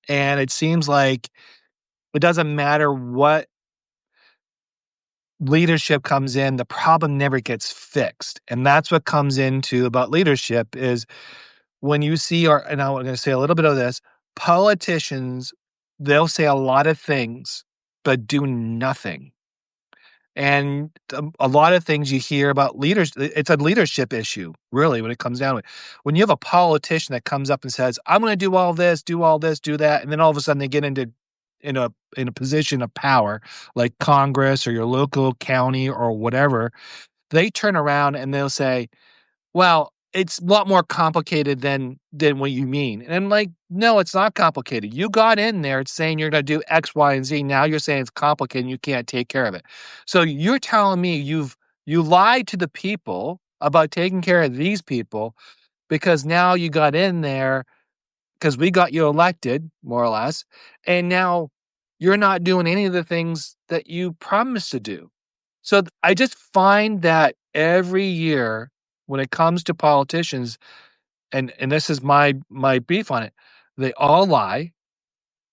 And it seems like it doesn't matter what leadership comes in, the problem never gets fixed. And that's what comes into about leadership is when you see, and I'm going to say a little bit of this, politicians, they'll say a lot of things, but do nothing. And a lot of things you hear about leaders, it's a leadership issue, really, when it comes down to it. When you have a politician that comes up and says, I'm going to do all this, do that, and then all of a sudden they get in a position of power, like Congress or your local county or whatever, they turn around and they'll say, well, it's a lot more complicated than what you mean. And I'm like, no, it's not complicated. You got in there, it's saying you're going to do X, Y, and Z. Now you're saying it's complicated and you can't take care of it. So you're telling me you lied to the people about taking care of these people because now you got in there because we got you elected, more or less, and now you're not doing any of the things that you promised to do. So I just find that every year when it comes to politicians, and this is my beef on it, they all lie.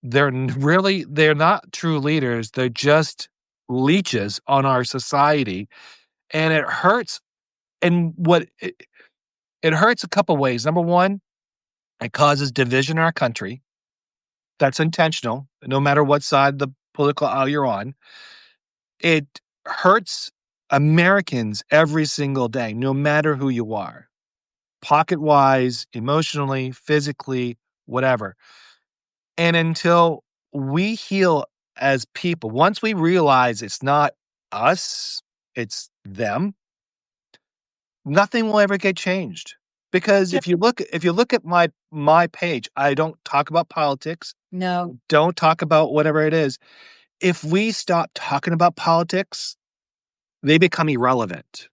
They're not true leaders. They're just leeches on our society, and it hurts. And it hurts a couple ways. Number one, it causes division in our country. That's intentional, no matter what side of the political aisle you're on. It hurts Americans every single day, no matter who you are, pocket-wise, emotionally, physically, whatever. And until we heal as people, once we realize it's not us, it's them, nothing will ever get changed. Because if you look at my page, I don't talk about politics. No. Don't talk about whatever it is. If we stop talking about politics, they become irrelevant.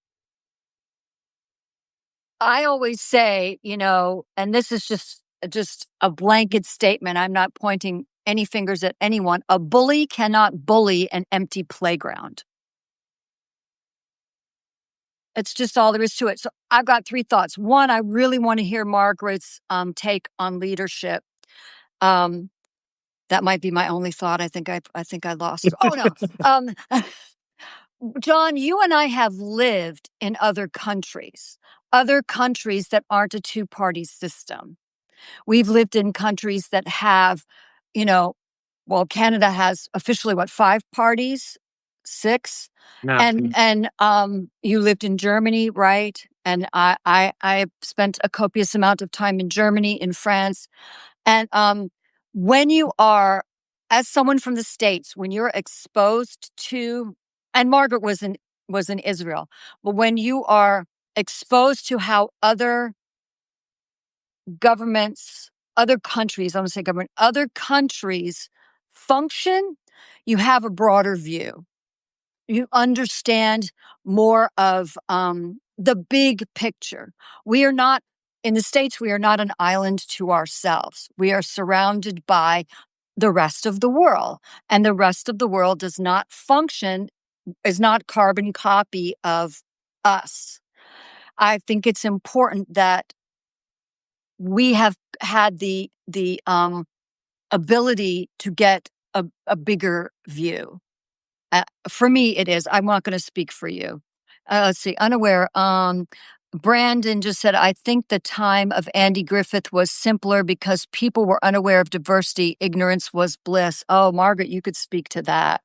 I always say, and this is just a blanket statement. I'm not pointing any fingers at anyone. A bully cannot bully an empty playground. It's just all there is to it. So I've got 3 thoughts. One, I really want to hear Margaret's take on leadership. That might be my only thought. I think I lost. Oh no. John, you and I have lived in other countries that aren't a two-party system. We've lived in countries that have, Canada has officially 5 parties, 6, Yeah. and you lived in Germany, right? And I spent a copious amount of time in Germany, in France, and when you are, as someone from the States, when you're exposed to, and Margaret was in Israel, but when you are exposed to how other governments, other countries, I'm going to say government, other countries function, you have a broader view. You understand more of the big picture. We are not, in the States, we are not an island to ourselves. We are surrounded by the rest of the world. And the rest of the world does not function, is not carbon copy of us. I think it's important that we have had the ability to get a bigger view. For me, it is. I'm not going to speak for you. Let's see. Unaware. Brandon just said, I think the time of Andy Griffith was simpler because people were unaware of diversity. Ignorance was bliss. Oh, Margaret, you could speak to that.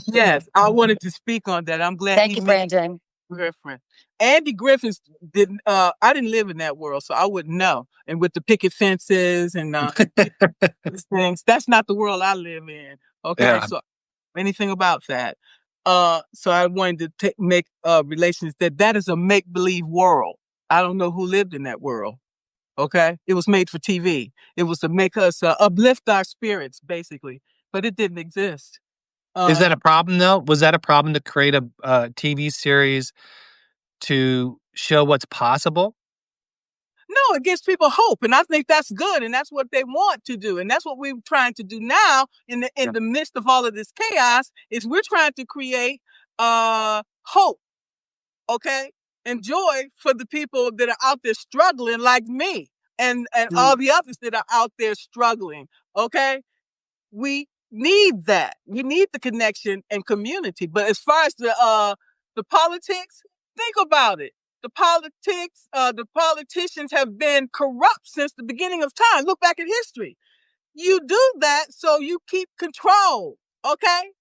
Yes, I wanted to speak on that. I'm glad. Thank you, Brandon. Reference. Andy Griffith didn't. I didn't live in that world, so I wouldn't know. And with the picket fences and these things, that's not the world I live in. Okay, Yeah. so anything about that. So I wanted to make relations that is a make believe world. I don't know who lived in that world. Okay, it was made for TV. It was to make us uplift our spirits, basically, but it didn't exist. Is that a problem though? Was that a problem to create a TV series to show what's possible? No, it gives people hope, and I think that's good, and that's what they want to do, and that's what we're trying to do now in the midst of all of this chaos. Is we're trying to create hope, okay, and joy for the people that are out there struggling, like me, and all the others that are out there struggling. Okay, we need that. We need the connection and community. But as far as the politics, think about it. The politicians have been corrupt since the beginning of time. Look back at history. You do that so you keep control. Okay?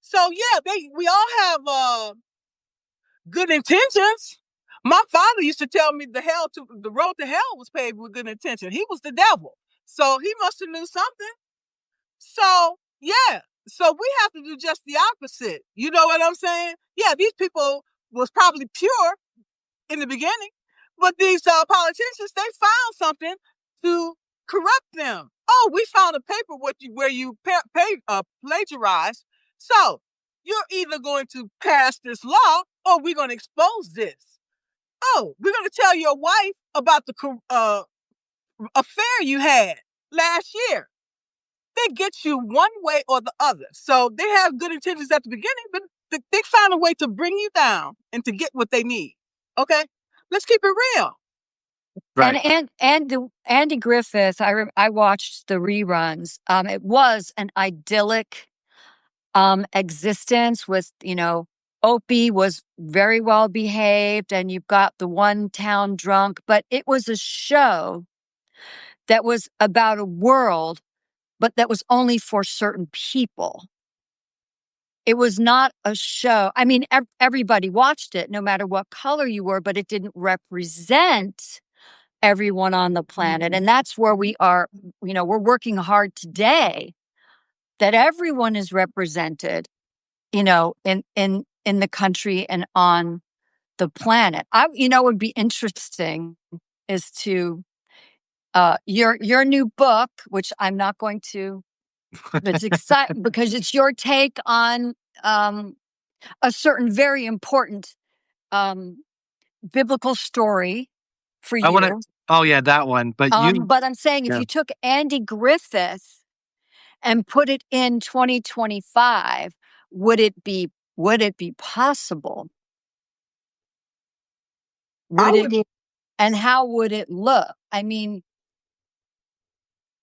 So yeah, we all have good intentions. My father used to tell me the road to hell was paved with good intention. He was the devil. So he must have knew something. So yeah. So we have to do just the opposite. You know what I'm saying? Yeah, these people was probably pure in the beginning, but these politicians, they found something to corrupt them. Oh, we found a paper where you plagiarized. So you're either going to pass this law or we're going to expose this. Oh, we're going to tell your wife about the affair you had last year. They get you one way or the other. So they have good intentions at the beginning, but they find a way to bring you down and to get what they need. Okay, let's keep it real. Right. And Andy Griffith, I watched the reruns. It was an idyllic existence with, Opie was very well behaved, and you've got the one town drunk, but it was a show that was about a world, but that was only for certain people. It was not a show. I mean, everybody watched it, no matter what color you were, but it didn't represent everyone on the planet. And that's where we are, we're working hard today that everyone is represented, in the country and on the planet. Would be interesting is to your new book, which I'm not going to. It's exciting because it's your take on a certain very important biblical story for you. Oh yeah, that one. But but I'm saying if you took Andy Griffith and put it in 2025, would it be possible? And how would it look? I mean,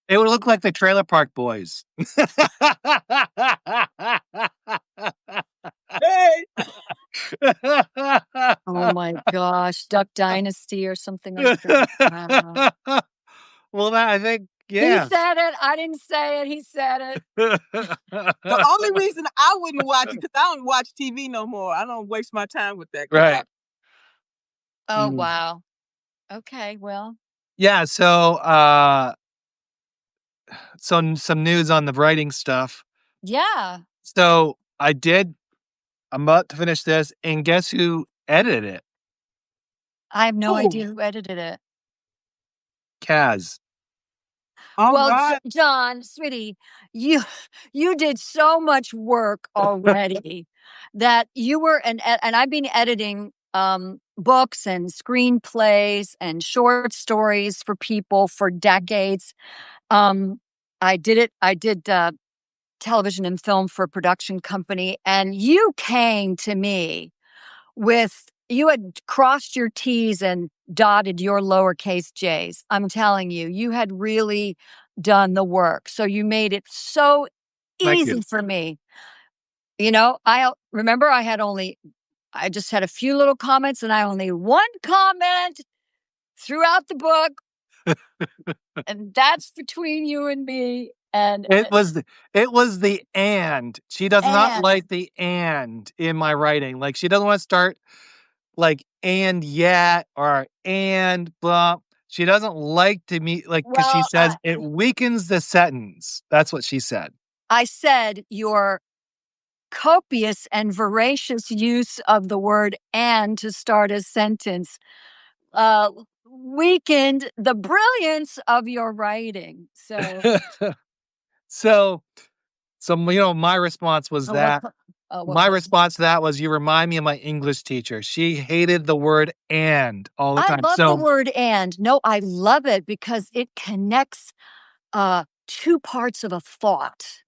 it would look like the Trailer Park Boys. Hey. Oh my gosh, Duck Dynasty or something like that. Wow. Well, I think, yeah. He said it. I didn't say it. He said it. The only reason I wouldn't watch it because I don't watch TV no more. I don't waste my time with that. Right. Oh wow. Okay. Well. Yeah. So, some news on the writing stuff. Yeah. So I'm about to finish this, and guess who edited it? I have no idea who edited it. KaZ. Right. John, sweetie, you did so much work already that you were and I've been editing books and screenplays and short stories for people for decades. I did television and film for a production company, and you came to me you had crossed your T's and dotted your lowercase J's. I'm telling you, you had really done the work. So you made it so easy for me. I remember I just had a few little comments, and I only one comment throughout the book. And that's between you and me. And it was the and. She does not like the and in my writing. Like, she doesn't want to start like and yet or and blah. She doesn't like to meet because she says it weakens the sentence. That's what she said. I said your copious and voracious use of the word and to start a sentence weakened the brilliance of your writing. So So, my response was that. My response to that was, you remind me of my English teacher. She hated the word "and" all the I time. love the word "and." No, I love it because it connects two parts of a thought.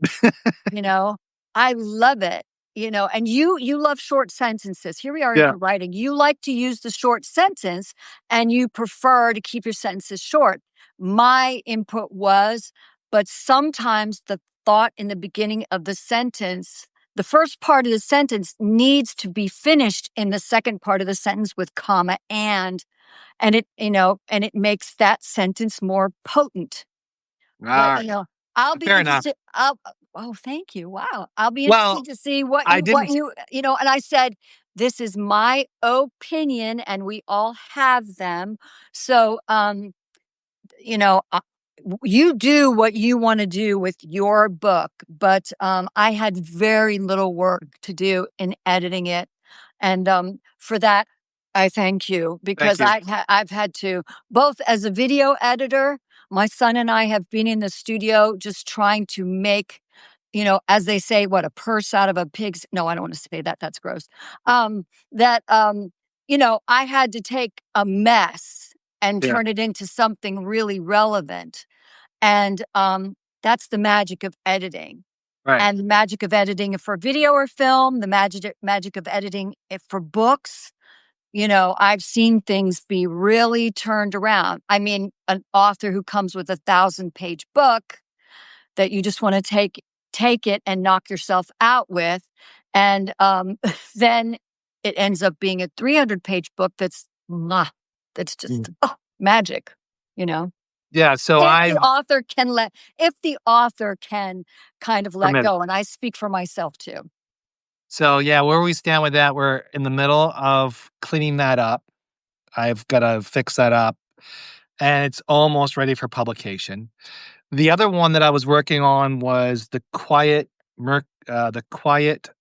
I love it. And you love short sentences. Here we are in writing. You like to use the short sentence, and you prefer to keep your sentences short. My input was, but sometimes the thought in the beginning of the sentence, the first part of the sentence needs to be finished in the second part of the sentence with comma and it makes that sentence more potent. But, I'll be fair enough. interested. Oh, thank you. Wow. I'll be Well, interested to see what I you, didn't. and I said, this is my opinion and we all have them. So, you do what you want to do with your book, but I had very little work to do in editing it. And for that, I thank you because Thank you. I've had to, both as a video editor, my son and I have been in the studio just trying to make, as they say, what, a purse out of a pig's. No, I don't want to say that. That's gross. I had to take a mess and turn it into something really relevant. And that's the magic of editing. Right. And the magic of editing for video or film, the magic of editing for books. I've seen things be really turned around. I mean, an author who comes with a 1,000-page book that you just want to take it and knock yourself out with. And then it ends up being a 300-page book that's just magic, Yeah. So if the author can kind of let go, and I speak for myself too. So where we stand with that, we're in the middle of cleaning that up. I've got to fix that up, and it's almost ready for publication. The other one that I was working on was the Quiet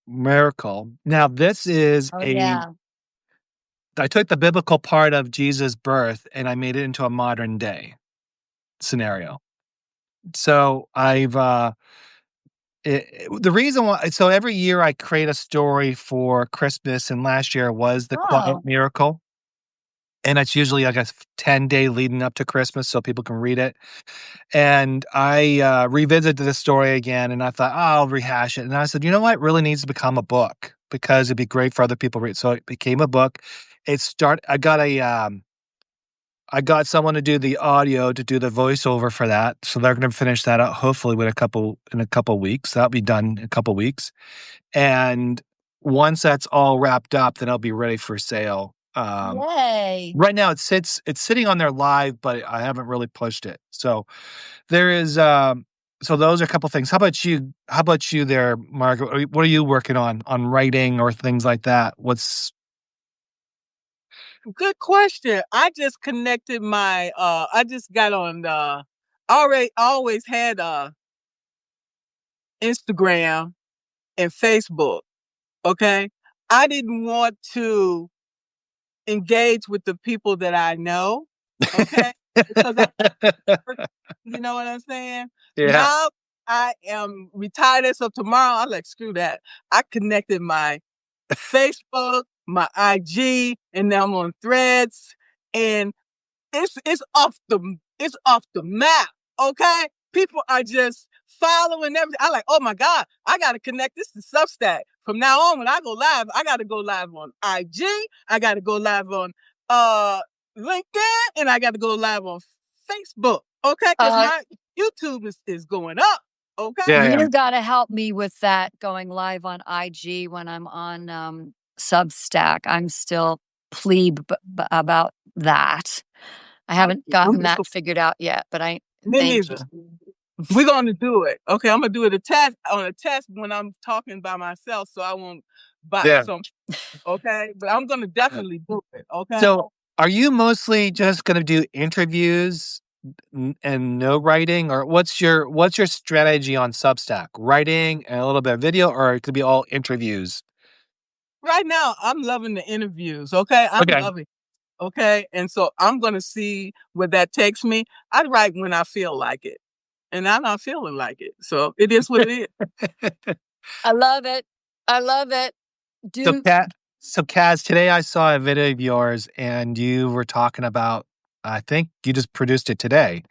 Miracle. Now, this is I took the biblical part of Jesus' birth and I made it into a modern day scenario. So I've the reason why. So every year I create a story for Christmas, and last year was the Quiet Miracle, and it's usually like a 10-day leading up to Christmas, so people can read it. And I revisited this story again, and I thought, I'll rehash it. And I said, you know what? It really needs to become a book because it'd be great for other people to read. So it became a book. I got someone to do the audio, to do the voiceover for that. So they're going to finish that out hopefully in a couple weeks. That'll be done in a couple weeks. And once that's all wrapped up, then it'll be ready for sale. Yay. Right now it's sitting on there live, but I haven't really pushed it. So there is so those are a couple things. How about you there, Margaret? What are you working on writing or things like that? Good question. I just connected I just got on always had Instagram and Facebook. Okay. I didn't want to engage with the people that I know. Okay. Because you know what I'm saying? Yeah. Now I am retired as of tomorrow. I'm like, screw that. I connected my Facebook, my IG, and now I'm on Threads, and it's off the map. Okay, people are just following everything. I'm like, oh my god, I got to connect this to Substack. From now on, when I go live, I got to go live on IG. I got to go live on LinkedIn, and I got to go live on Facebook. Okay, because my YouTube is going up. Okay, you got to help me with that going live on IG when I'm on Substack. I'm still plebe about that. I haven't gotten that figured out yet, but Me neither. We're going to do it. Okay, I'm going to do it on a test when I'm talking by myself, so I won't bite some. Okay, but I'm going to definitely do it. Okay. So are you mostly just going to do interviews and no writing, or what's your strategy on Substack? Writing and a little bit of video, or it could be all interviews? Right now, I'm loving the interviews. Okay, I'm loving. Okay, and so I'm going to see where that takes me. I write when I feel like it. and I'm not feeling like it. So it is what it is. I love it. I love it. So KaZ, today I saw a video of yours and you were talking about, I think you just produced it today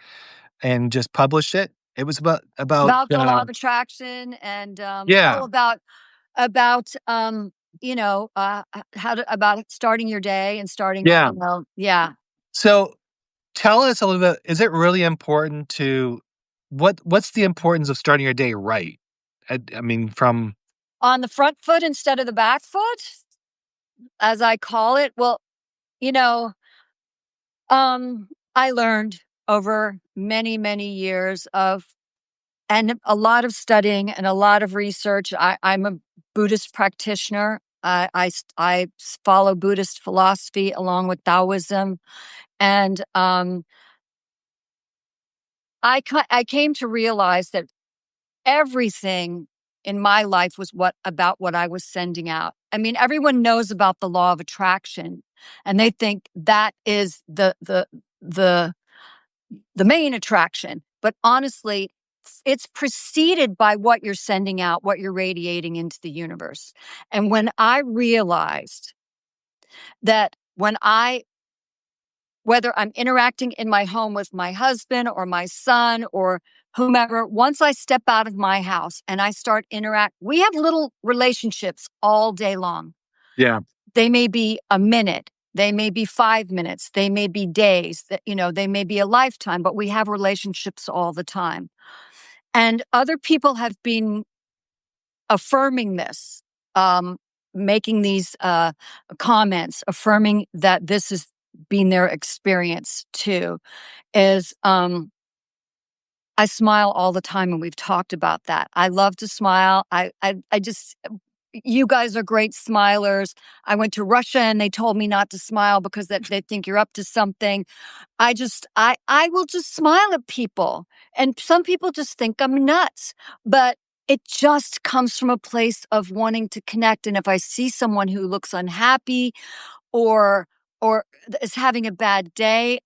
and just published it. It was about About the law of attraction and yeah. about about starting your day and starting Yeah. yeah. So tell us a little bit, is it really important to what's the importance of starting your day right? I mean, from On the front foot instead of the back foot, as I call it. Well, you know, I learned over many, many years and a lot of studying and a lot of research. I'm a Buddhist practitioner. I follow Buddhist philosophy along with Taoism, and I came to realize that everything in my life was about what I was sending out. I mean, everyone knows about the law of attraction, and they think that is the main attraction. But honestly, it's preceded by what you're sending out, what you're radiating into the universe. And when I realized that whether I'm interacting in my home with my husband or my son or whomever, once I step out of my house and I start we have little relationships all day long. yeah. They may be a minute, they may be 5 minutes, they may be days, they may be a lifetime, but we have relationships all the time. And other people have been affirming this, making these comments, affirming that this has been their experience too, is I smile all the time, and we've talked about that. I love to smile. I just, you guys are great smilers. I went to Russia and they told me not to smile because they think you're up to something. I will just smile at people. And some people just think I'm nuts, but it just comes from a place of wanting to connect. And if I see someone who looks unhappy or is having a bad day,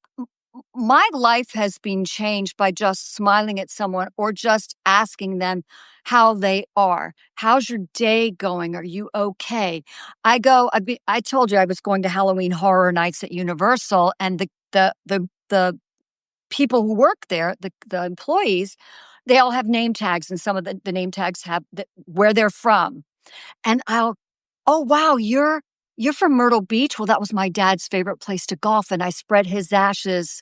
my life has been changed by just smiling at someone or just asking them how they are. How's your day going? Are you okay? I told you I was going to Halloween Horror Nights at Universal, and the people who work there, the employees, they all have name tags, and some of the name tags have where they're from. And oh wow, you're from Myrtle Beach. Well, that was my dad's favorite place to golf, and I spread his ashes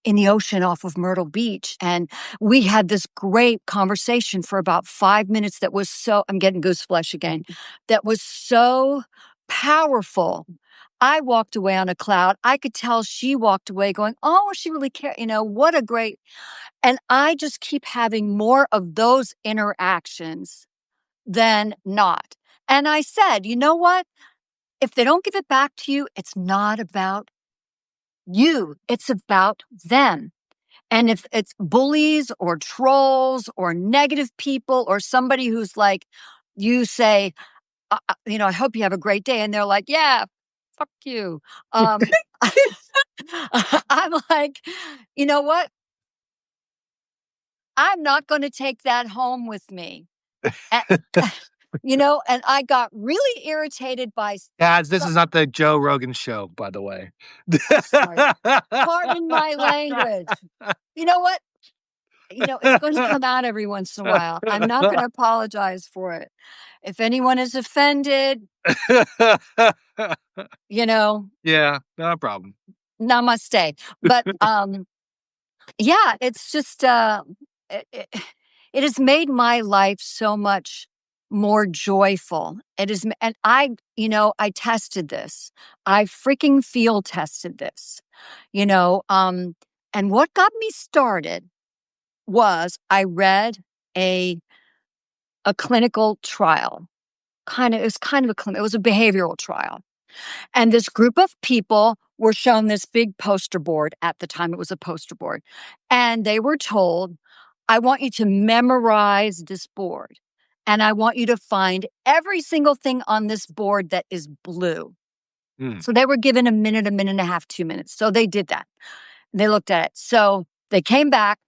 in the ocean off of Myrtle Beach. And we had this great conversation for about 5 minutes that was I'm getting goose flesh again, that was so powerful. I walked away on a cloud. I could tell she walked away going, oh, she really cared. What a great, and I just keep having more of those interactions than not. And I said, you know what? If they don't give it back to you, it's not about you. It's about them. And if it's bullies or trolls or negative people or somebody who's like, you say, I hope you have a great day. And they're like, yeah, fuck you. I'm like, you know what? I'm not going to take that home with me. And, and I got really irritated by. KaZ, this is not the Joe Rogan show, by the way. Sorry. Pardon my language. You know what? It's going to come out every once in a while. I'm not going to apologize for it. If anyone is offended, yeah, no problem. namaste. But yeah, it's just it has made my life so much more joyful. It is, and I tested this. I freaking field tested this. And what got me started was I read a clinical trial. It was a behavioral trial. And this group of people were shown this big poster board. At the time, it was a poster board. And they were told, I want you to memorize this board. And I want you to find every single thing on this board that is blue. So they were given a minute and a half, 2 minutes. So they did that. They looked at it. So they came back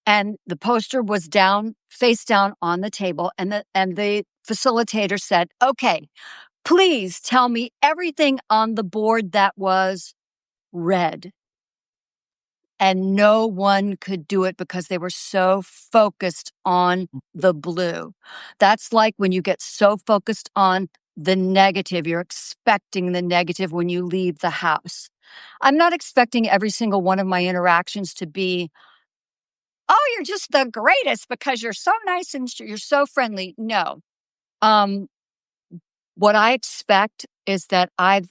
And the poster was down, face down on the table. And the facilitator said, okay, please tell me everything on the board that was red. And no one could do it because they were so focused on the blue. That's like when you get so focused on the negative, you're expecting the negative when you leave the house. I'm not expecting every single one of my interactions to be, oh, you're just the greatest because you're so nice and you're so friendly. No. What I expect is that I've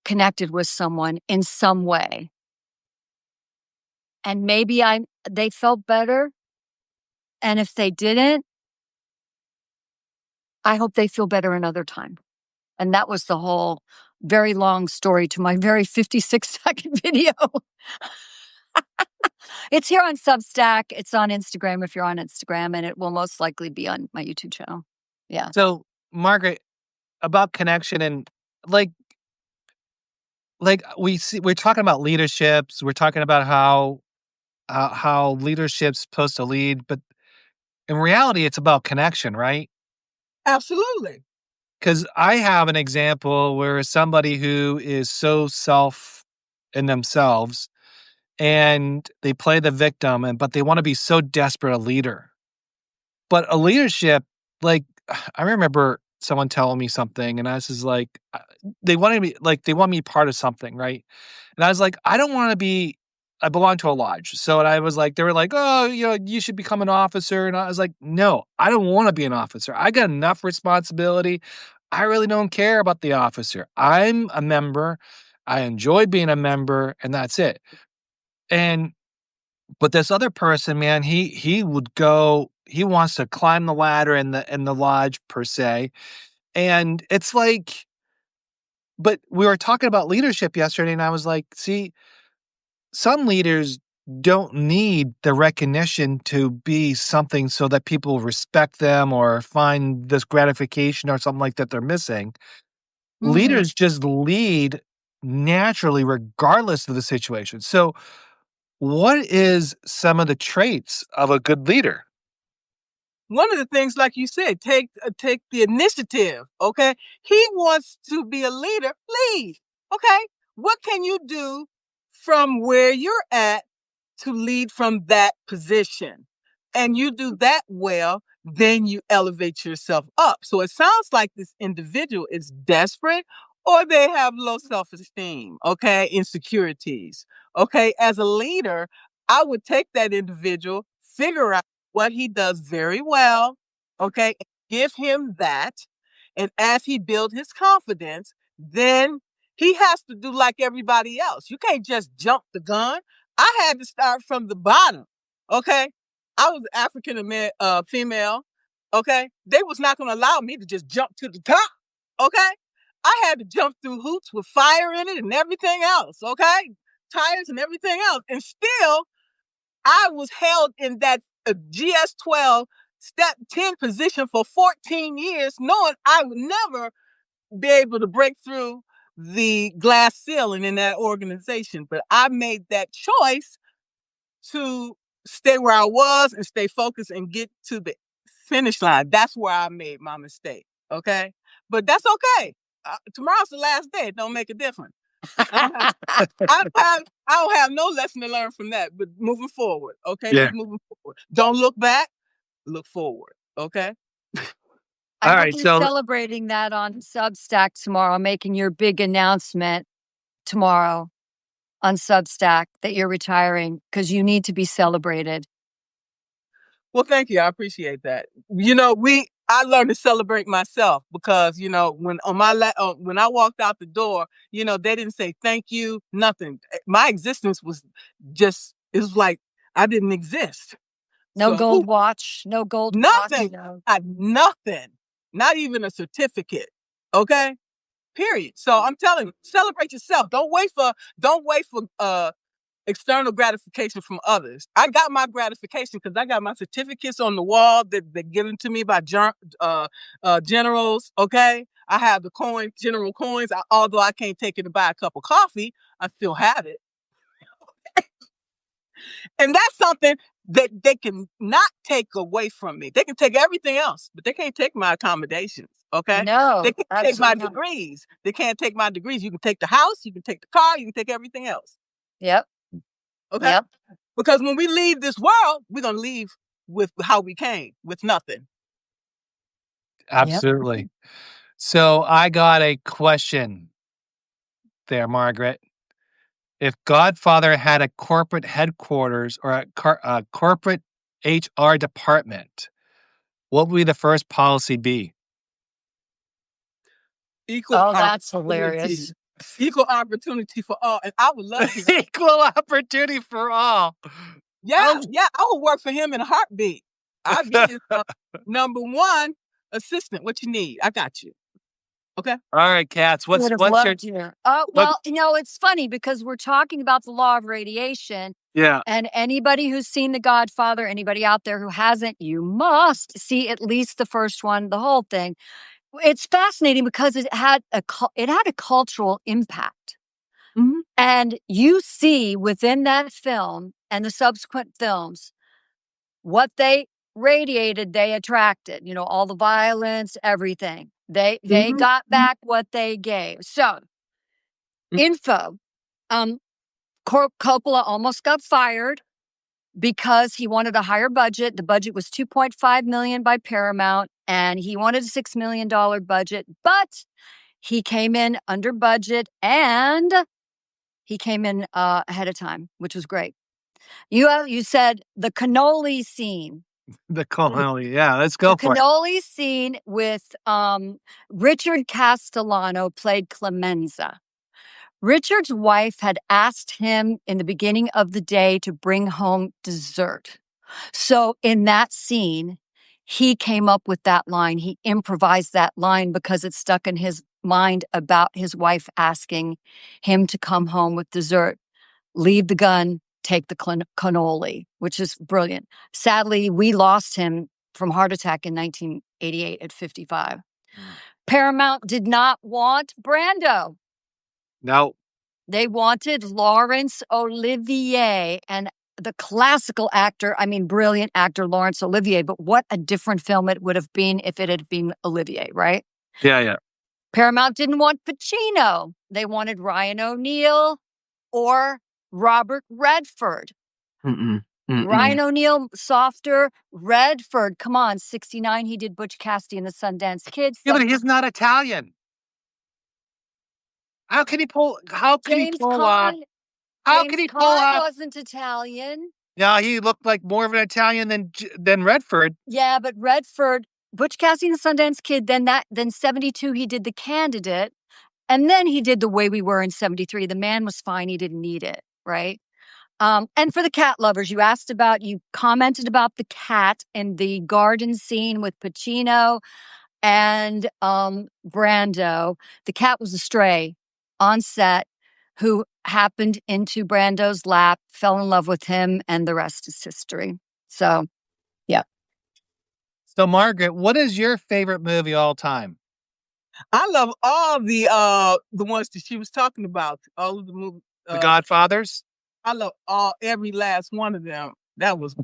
connected with someone in some way. And maybe they felt better. And if they didn't, I hope they feel better another time. And that was the whole very long story to my very 56-second video. It's here on Substack. It's on Instagram if you're on Instagram, and it will most likely be on my YouTube channel. Yeah. So, Margaret, about connection and like we're talking about leaderships. We're talking about how leadership's supposed to lead, but in reality, it's about connection, right? Absolutely. Because I have an example where somebody who is so self in themselves and they play the victim, but they want to be so desperate a leader. But a leadership, like I remember someone telling me something, and I was just like, they want me part of something, right? And I was like, I don't want to be. I belong to a lodge, so I was like, they were like, oh, you should become an officer, and I was like, no, I don't want to be an officer. I got enough responsibility. I really don't care about the officer. I'm a member. I enjoy being a member, and that's it. But this other person, man, he would go. He wants to climb the ladder in the lodge per se, and it's like. But we were talking about leadership yesterday, and I was like, see, some leaders don't need the recognition to be something so that people respect them or find this gratification or something like that they're missing. Leaders just lead naturally, regardless of the situation. So, what is some of the traits of a good leader? One of the things, like you said, take the initiative. Okay, he wants to be a leader. Lead. Okay, what can you do from where you're at to lead from that position? And you do that well, then you elevate yourself up. So it sounds like this individual is desperate or they have low self-esteem, okay, insecurities. Okay, as a leader, I would take that individual, figure out what he does very well, okay, give him that. And as he builds his confidence, then he has to do like everybody else. You can't just jump the gun. I had to start from the bottom, okay? I was African female, okay? They was not going to allow me to just jump to the top, okay? I had to jump through hoops with fire in it and everything else, okay? Tires and everything else. And still, I was held in that GS12 step 10 position for 14 years, knowing I would never be able to break through the glass ceiling in that organization. But I made that choice to stay where I was and stay focused and get to the finish line. That's where I made my mistake. Okay. But that's okay. Tomorrow's the last day. It don't make a difference. I don't have no lesson to learn from that, but moving forward. Okay. Yeah. Keep moving forward. Don't look back. Look forward. Okay. I All hope right, you're so celebrating that on Substack tomorrow, making your big announcement tomorrow on Substack that you're retiring because you need to be celebrated. Well, thank you. I appreciate that. I learned to celebrate myself because, when when I walked out the door, they didn't say thank you, nothing. My existence was it was like I didn't exist. No So, gold watch, no gold nothing. watch. Nothing. Not even a certificate. Okay? Period. So I'm telling you, celebrate yourself. Don't wait for external gratification from others. I got my gratification because I got my certificates on the wall that they're given to me by generals. Okay, I have the general coins. Although I can't take it to buy a cup of coffee, I still have it. And that's something that they can not take away from me. They can take everything else, but they can't take my accommodations. Okay. No, They can't take my absolutely not. degrees. They can't take my degrees. You can take the house, you can take the car, you can take everything else. Yep. Okay. Yep. Because when we leave this world, we're gonna leave with how we came, with nothing. Absolutely. So I got a question there, Margaret. If Godfather had a corporate headquarters or a corporate HR department, what would be the first policy be? Equal Oh, that's opportunity. hilarious. Equal opportunity for all. And I would love to. Equal opportunity for all. Yeah, Oh. I would work for him in a heartbeat. I'd be his number one assistant. What you need? I got you. Okay. All right, Katz. Would have What's your loved you. Oh, well, it's funny because we're talking about the law of radiation. Yeah. And anybody who's seen The Godfather, anybody out there who hasn't, you must see at least the first one, the whole thing. It's fascinating because it had a cultural impact. Mhm. And you see within that film and the subsequent films what they radiated, they attracted, all the violence, everything. They Mhm. got back what they gave. So, Mhm. info. Coppola almost got fired because he wanted a higher budget. The budget was $2.5 million by Paramount, and he wanted a $6 million budget, but he came in under budget and he came in ahead of time, which was great. You said the cannoli scene. The cannoli. Yeah, let's go The for it. cannoli scene with Richard Castellano played Clemenza. Richard's wife had asked him in the beginning of the day to bring home dessert. So in that scene, he came up with that line. He improvised that line because it stuck in his mind about his wife asking him to come home with dessert. Leave the gun, take the cannoli, which is brilliant. Sadly, we lost him from heart attack in 1988 at 55. Paramount did not want Brando. No. They wanted Laurence Olivier, and the classical actor, brilliant actor Laurence Olivier, but what a different film it would have been if it had been Olivier, right? Yeah. Paramount didn't want Pacino. They wanted Ryan O'Neal or Robert Redford. Ryan O'Neal, softer. Redford, come on, 69, he did Butch Cassidy and the Sundance Kid. Yeah, but he's not Italian. How can he pull off? James Caan wasn't Italian. Yeah, he looked like more of an Italian than Redford. Yeah, but Redford, Butch Cassidy and the Sundance Kid, then 72, he did The Candidate. And then he did The Way We Were in 73. The man was fine. He didn't need it, right? And for the cat lovers, you commented about the cat in the garden scene with Pacino and Brando. The cat was a stray on set who happened into Brando's lap, fell in love with him, and the rest is history. So, yeah. So, Margaret, what is your favorite movie all time? I love all the ones that she was talking about. All of the movies. The Godfathers? I love every last one of them. That was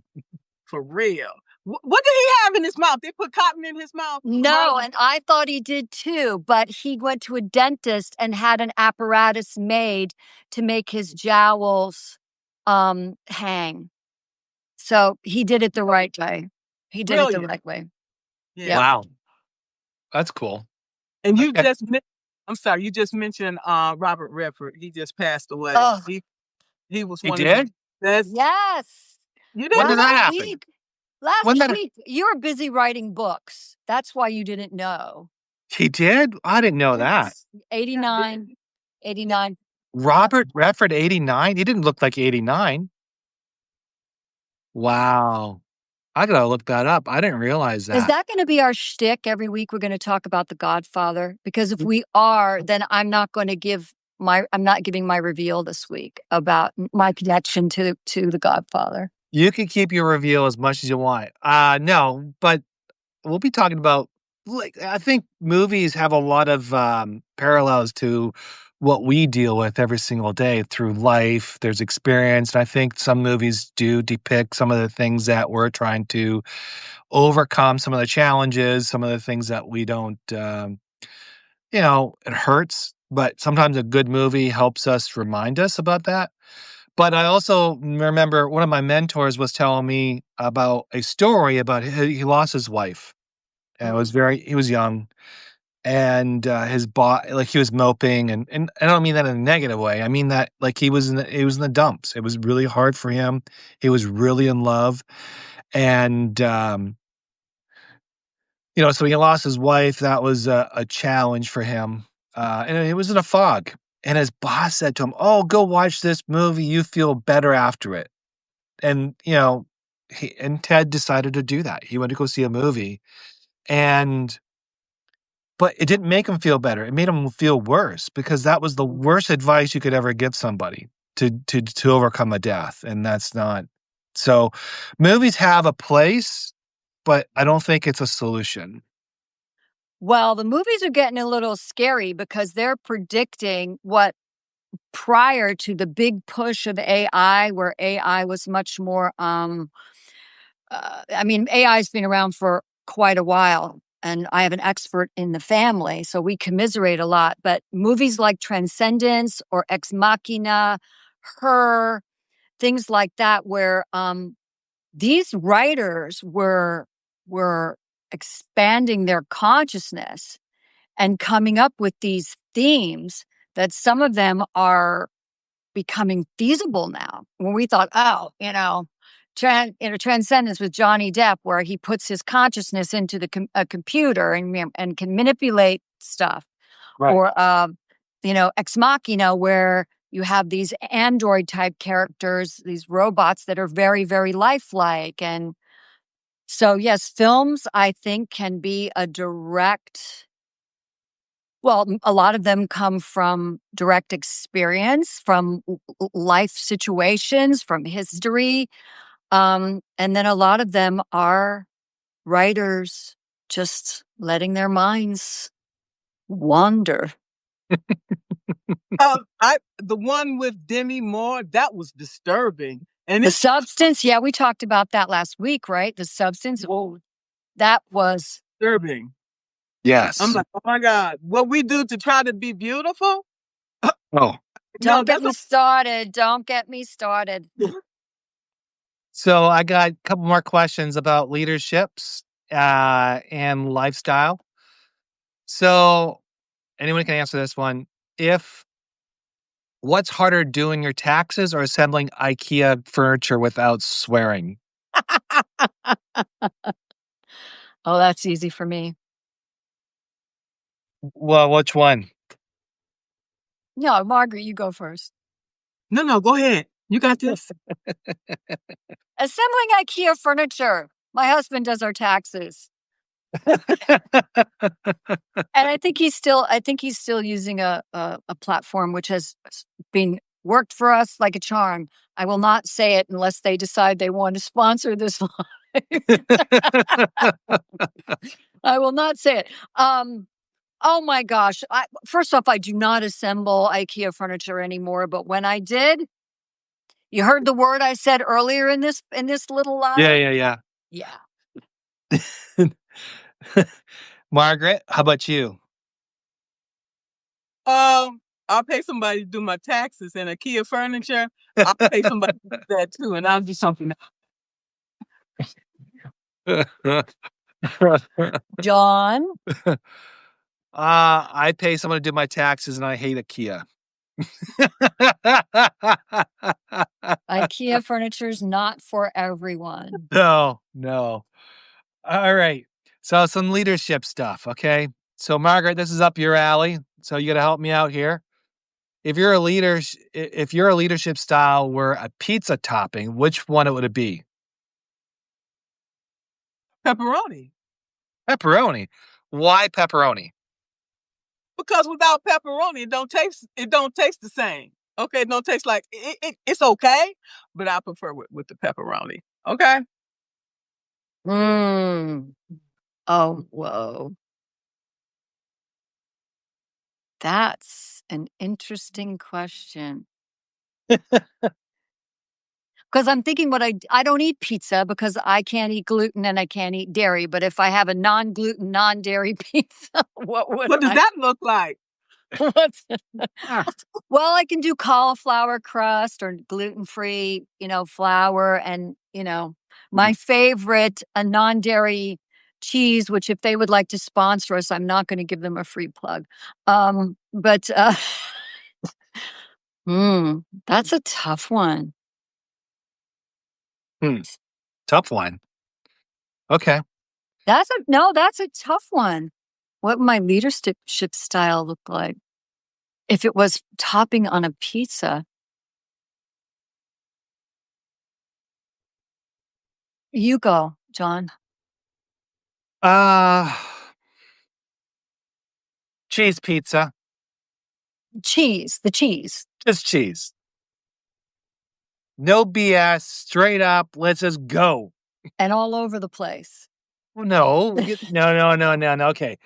for real. What did he have in his mouth? They put cotton in his mouth? No, and I thought he did too, but he went to a dentist and had an apparatus made to make his jowls hang. So he did it the right way. He did it the right way. Yeah. Yep. Wow. That's cool. And you just mentioned Robert Redford. He just passed away. Oh. He was He one did? of the Yes. You When didn't did that happen? Last week, you were busy writing books. That's why you didn't know. He did? I didn't know that. 89. Robert Redford, 89? He didn't look like 89. Wow. I gotta look that up. I didn't realize that. Is that going to be our shtick every week? We're going to talk about The Godfather? Because if we are, then I'm not giving my reveal this week about my connection to The Godfather. You can keep your reveal as much as you want. No, but we'll be talking about, I think movies have a lot of parallels to what we deal with every single day through life. There's experience. And I think some movies do depict some of the things that we're trying to overcome, some of the challenges, some of the things that we don't, it hurts. But sometimes a good movie helps us remind us about that. But I also remember one of my mentors was telling me about a story about he lost his wife. And he was young. And his like he was moping, and I don't mean that in a negative way. I mean that like he was in the dumps. It was really hard for him. He was really in love, and so he lost his wife. That was a challenge for him, and it was in a fog. And his boss said to him, "Oh, go watch this movie. You feel better after it." And Ted decided to do that. He went to go see a movie, but it didn't make him feel better. It made him feel worse because that was the worst advice you could ever give somebody to overcome a death, and that's not. So, movies have a place, but I don't think it's a solution. Well, the movies are getting a little scary because they're predicting what prior to the big push of AI, where AI was much more, AI's been around for quite a while, and I have an expert in the family, so we commiserate a lot. But movies like Transcendence or Ex Machina, Her, things like that, where these writers were expanding their consciousness and coming up with these themes that some of them are becoming feasible now. When we thought, Transcendence with Johnny Depp, where he puts his consciousness into a computer and can manipulate stuff, Right. or Ex Machina, where you have these android type characters, these robots that are very, very lifelike. And so, yes, films, I think, can be a lot of them come from direct experience, from life situations, from history. And then a lot of them are writers just letting their minds wander. The one with Demi Moore, that was disturbing. And The Substance, yeah, we talked about that last week, right? The Substance, that was disturbing. Yes. I'm like, oh my God, what we do to try to be beautiful? Oh. Don't get me started. Don't get me started. So I got a couple more questions about leaderships and lifestyle. So anyone can answer this one. What's harder, doing your taxes or assembling IKEA furniture without swearing? Oh, that's easy for me. Well, which one? No, Margaret, you go first. No, go ahead. You got this. Assembling IKEA furniture. My husband does our taxes. And I think he's still using a platform which has been worked for us like a charm. I will not say it unless they decide they want to sponsor this live. I will not say it. Oh my gosh. First off, I do not assemble IKEA furniture anymore, but when I did, you heard the word I said earlier in this little live? Yeah. Yeah. Margaret, how about you? I'll pay somebody to do my taxes and IKEA furniture. I'll pay somebody to do that too, and I'll do something else. John? I pay someone to do my taxes, and I hate IKEA. IKEA furniture is not for everyone. No. All right. So some leadership stuff, okay? So Margaret, this is up your alley. So you got to help me out here. If your leadership style were a pizza topping, which one would it be? Pepperoni. Pepperoni. Why pepperoni? Because without pepperoni, it don't taste the same. Okay, it don't taste like it's okay, but I prefer with the pepperoni. Okay. Oh, whoa. That's an interesting question. Because I'm thinking I don't eat pizza because I can't eat gluten and I can't eat dairy. But if I have a non-gluten, non-dairy pizza, what would What does that look like? what's Ah, Well, I can do cauliflower crust or gluten-free, flour and, my favorite, a non-dairy cheese, which if they would like to sponsor us, I'm not gonna give them a free plug. But, that's a tough one. tough one. Okay. That's a tough one. What would my leadership style look like if it was topping on a pizza? You go, John. Uh, cheese pizza. The cheese. Just cheese. No BS. Straight up. Let's just go. And all over the place. No. No. Okay.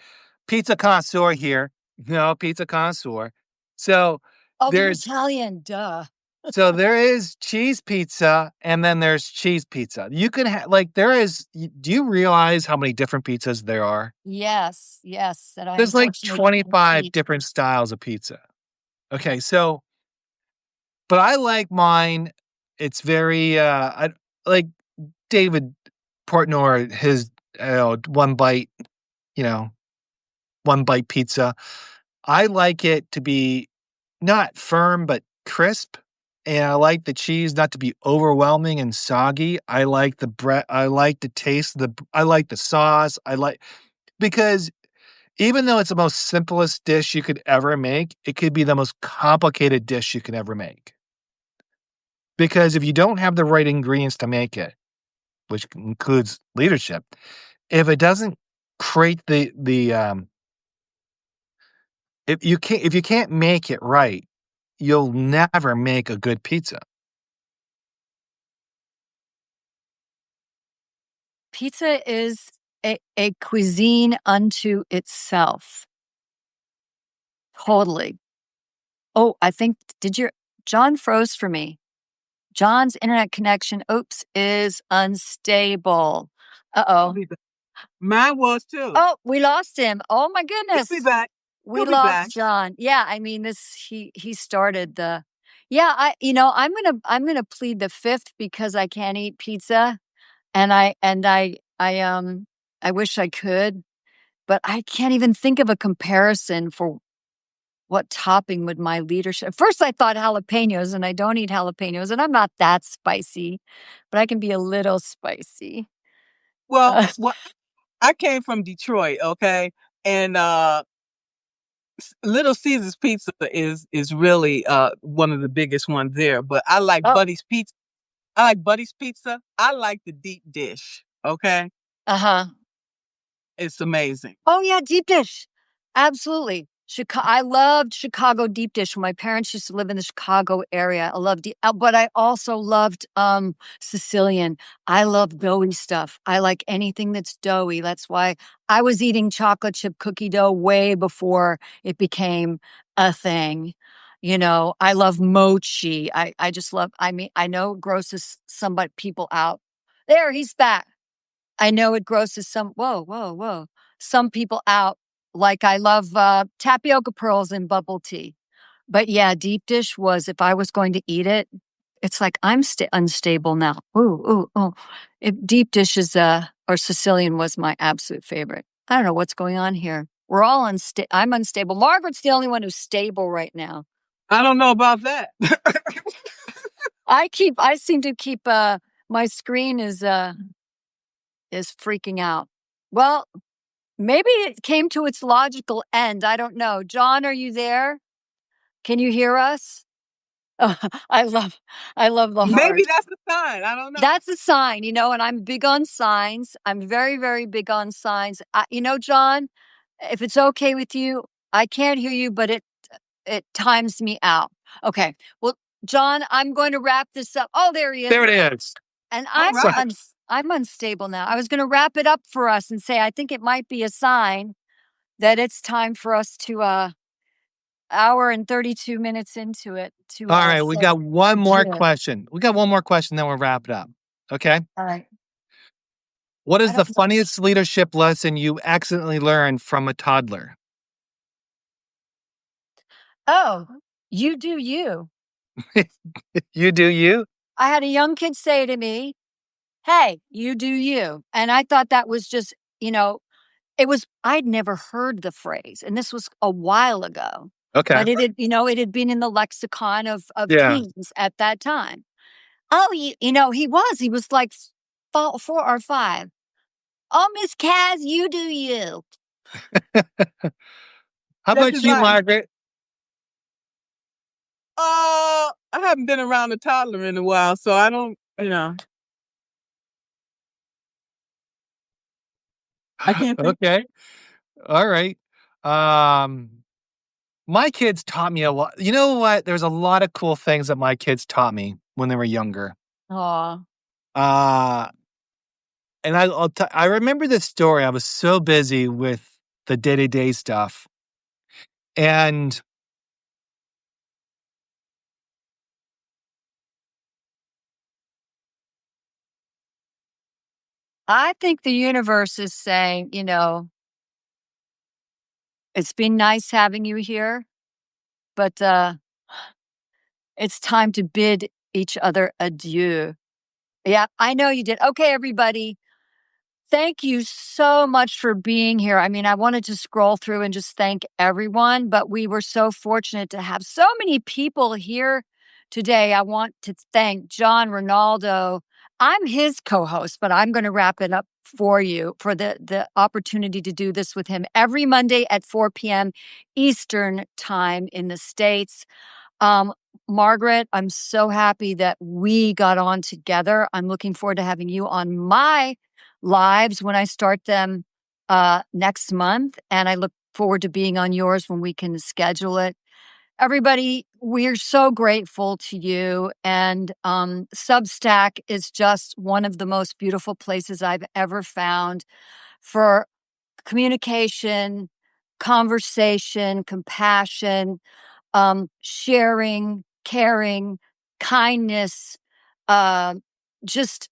Pizza connoisseur here. No, pizza connoisseur. So Oh, you're there's Italian, duh. so there is cheese pizza and then there's cheese pizza. You can have do you realize how many different pizzas there are? Yes, that I There's like unfortunately can't 25 eat. different styles of pizza. Okay, so but I like mine. It's very I like David Portnoy, his one bite, you know, one bite pizza. I like it to be not firm but crisp, and I like the cheese not to be overwhelming and soggy. I like the bread. I like the taste. I like the sauce. Because even though it's the most simplest dish you could ever make, it could be the most complicated dish you can ever make. Because if you don't have the right ingredients to make it, which includes leadership, if it doesn't create if you can't make it right, you'll never make a good pizza. Pizza is a cuisine unto itself. Totally. Oh, I think John froze for me. John's internet connection, oops, is unstable. He'll Uh-oh. be back. Mine was too. Oh, we lost him. Oh my He'll goodness. be back. We He'll be lost back. John. Yeah, I mean he started the Yeah, I'm gonna plead the fifth because I can't eat pizza and I wish I could, but I can't even think of a comparison for what topping would my leadership. First I thought jalapenos and I don't eat jalapenos and I'm not that spicy, but I can be a little spicy. Well, I came from Detroit, okay? And Little Caesar's Pizza is really one of the biggest ones there, but I like Oh, Buddy's Pizza. I like Buddy's Pizza. I like the deep dish, okay? uh-huh. It's amazing. Oh yeah, deep dish. Absolutely. I loved Chicago deep dish when my parents used to live in the Chicago area. I loved but I also loved Sicilian. I love doughy stuff. I like anything that's doughy. That's why I was eating chocolate chip cookie dough way before it became a thing. I love mochi. I just love, I mean, I know it grosses people out. There, he's back. I know it grosses some people out. Like I love tapioca pearls in bubble tea. But yeah, deep dish was, if I was going to eat it, it's like I'm unstable now. Ooh. Deep dish is, or Sicilian was my absolute favorite. I don't know what's going on here. We're all I'm unstable. Margaret's the only one who's stable right now. I don't know about that. I seem to keep, my screen is freaking out. Well, maybe it came to its logical end. I don't know. John, are you there? Can you hear us? Oh, I love the heart. Maybe that's the sign. I don't know. That's a sign, and I'm big on signs. I'm very, very big on signs. John, if it's okay with you, I can't hear you, but it times me out. Okay. Well, John, I'm going to wrap this up. Oh, there he is. There it is. And All right. I'm unstable now. I was going to wrap it up for us and say I think it might be a sign that it's time for us to hour and 32 minutes into it. All right, we got one more Yeah. question. We got one more question, then we'll wrap it up. Okay. All right. What I is the don't know. funniest leadership lesson you accidentally learned from a toddler? Oh, you do you. You do you? I had a young kid say to me, "Hey, you do you." And I thought that was just, I'd never heard the phrase, and this was a while ago, Okay. but it had been in the lexicon of Yeah. teens at that time. Oh, he was like 4 or 5. Oh, Miss KaZ, you do you. How That's about his you, life. Margaret? I haven't been around a toddler in a while, so I don't. I can't think. Okay. All right. Um, my kids taught me a lot. You know what? There's a lot of cool things that my kids taught me when they were younger. Aw. Uh, and I remember this story. I was so busy with the day-to-day stuff. And I think the universe is saying, it's been nice having you here, but it's time to bid each other adieu. Yeah, I know you did. Okay, everybody. Thank you so much for being here. I mean, I wanted to scroll through and just thank everyone, but we were so fortunate to have so many people here today. I want to thank John Ronaldo. I'm his co-host, but I'm going to wrap it up for you for the opportunity to do this with him every Monday at 4 p.m. Eastern time in the States. Margaret, I'm so happy that we got on together. I'm looking forward to having you on my lives when I start them next month. And I look forward to being on yours when we can schedule it. Everybody, we're so grateful to you. And Substack is just one of the most beautiful places I've ever found for communication, conversation, compassion, sharing, caring, kindness, uh, just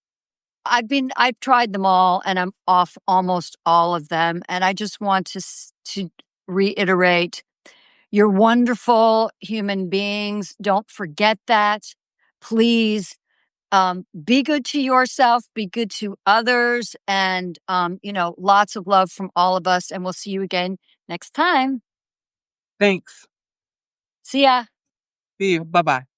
I've tried them all and I'm off almost all of them. And I just want to reiterate, you're wonderful human beings. Don't forget that. Please, be good to yourself, be good to others, and, lots of love from all of us. And we'll see you again next time. Thanks. See ya. See you. Bye-bye.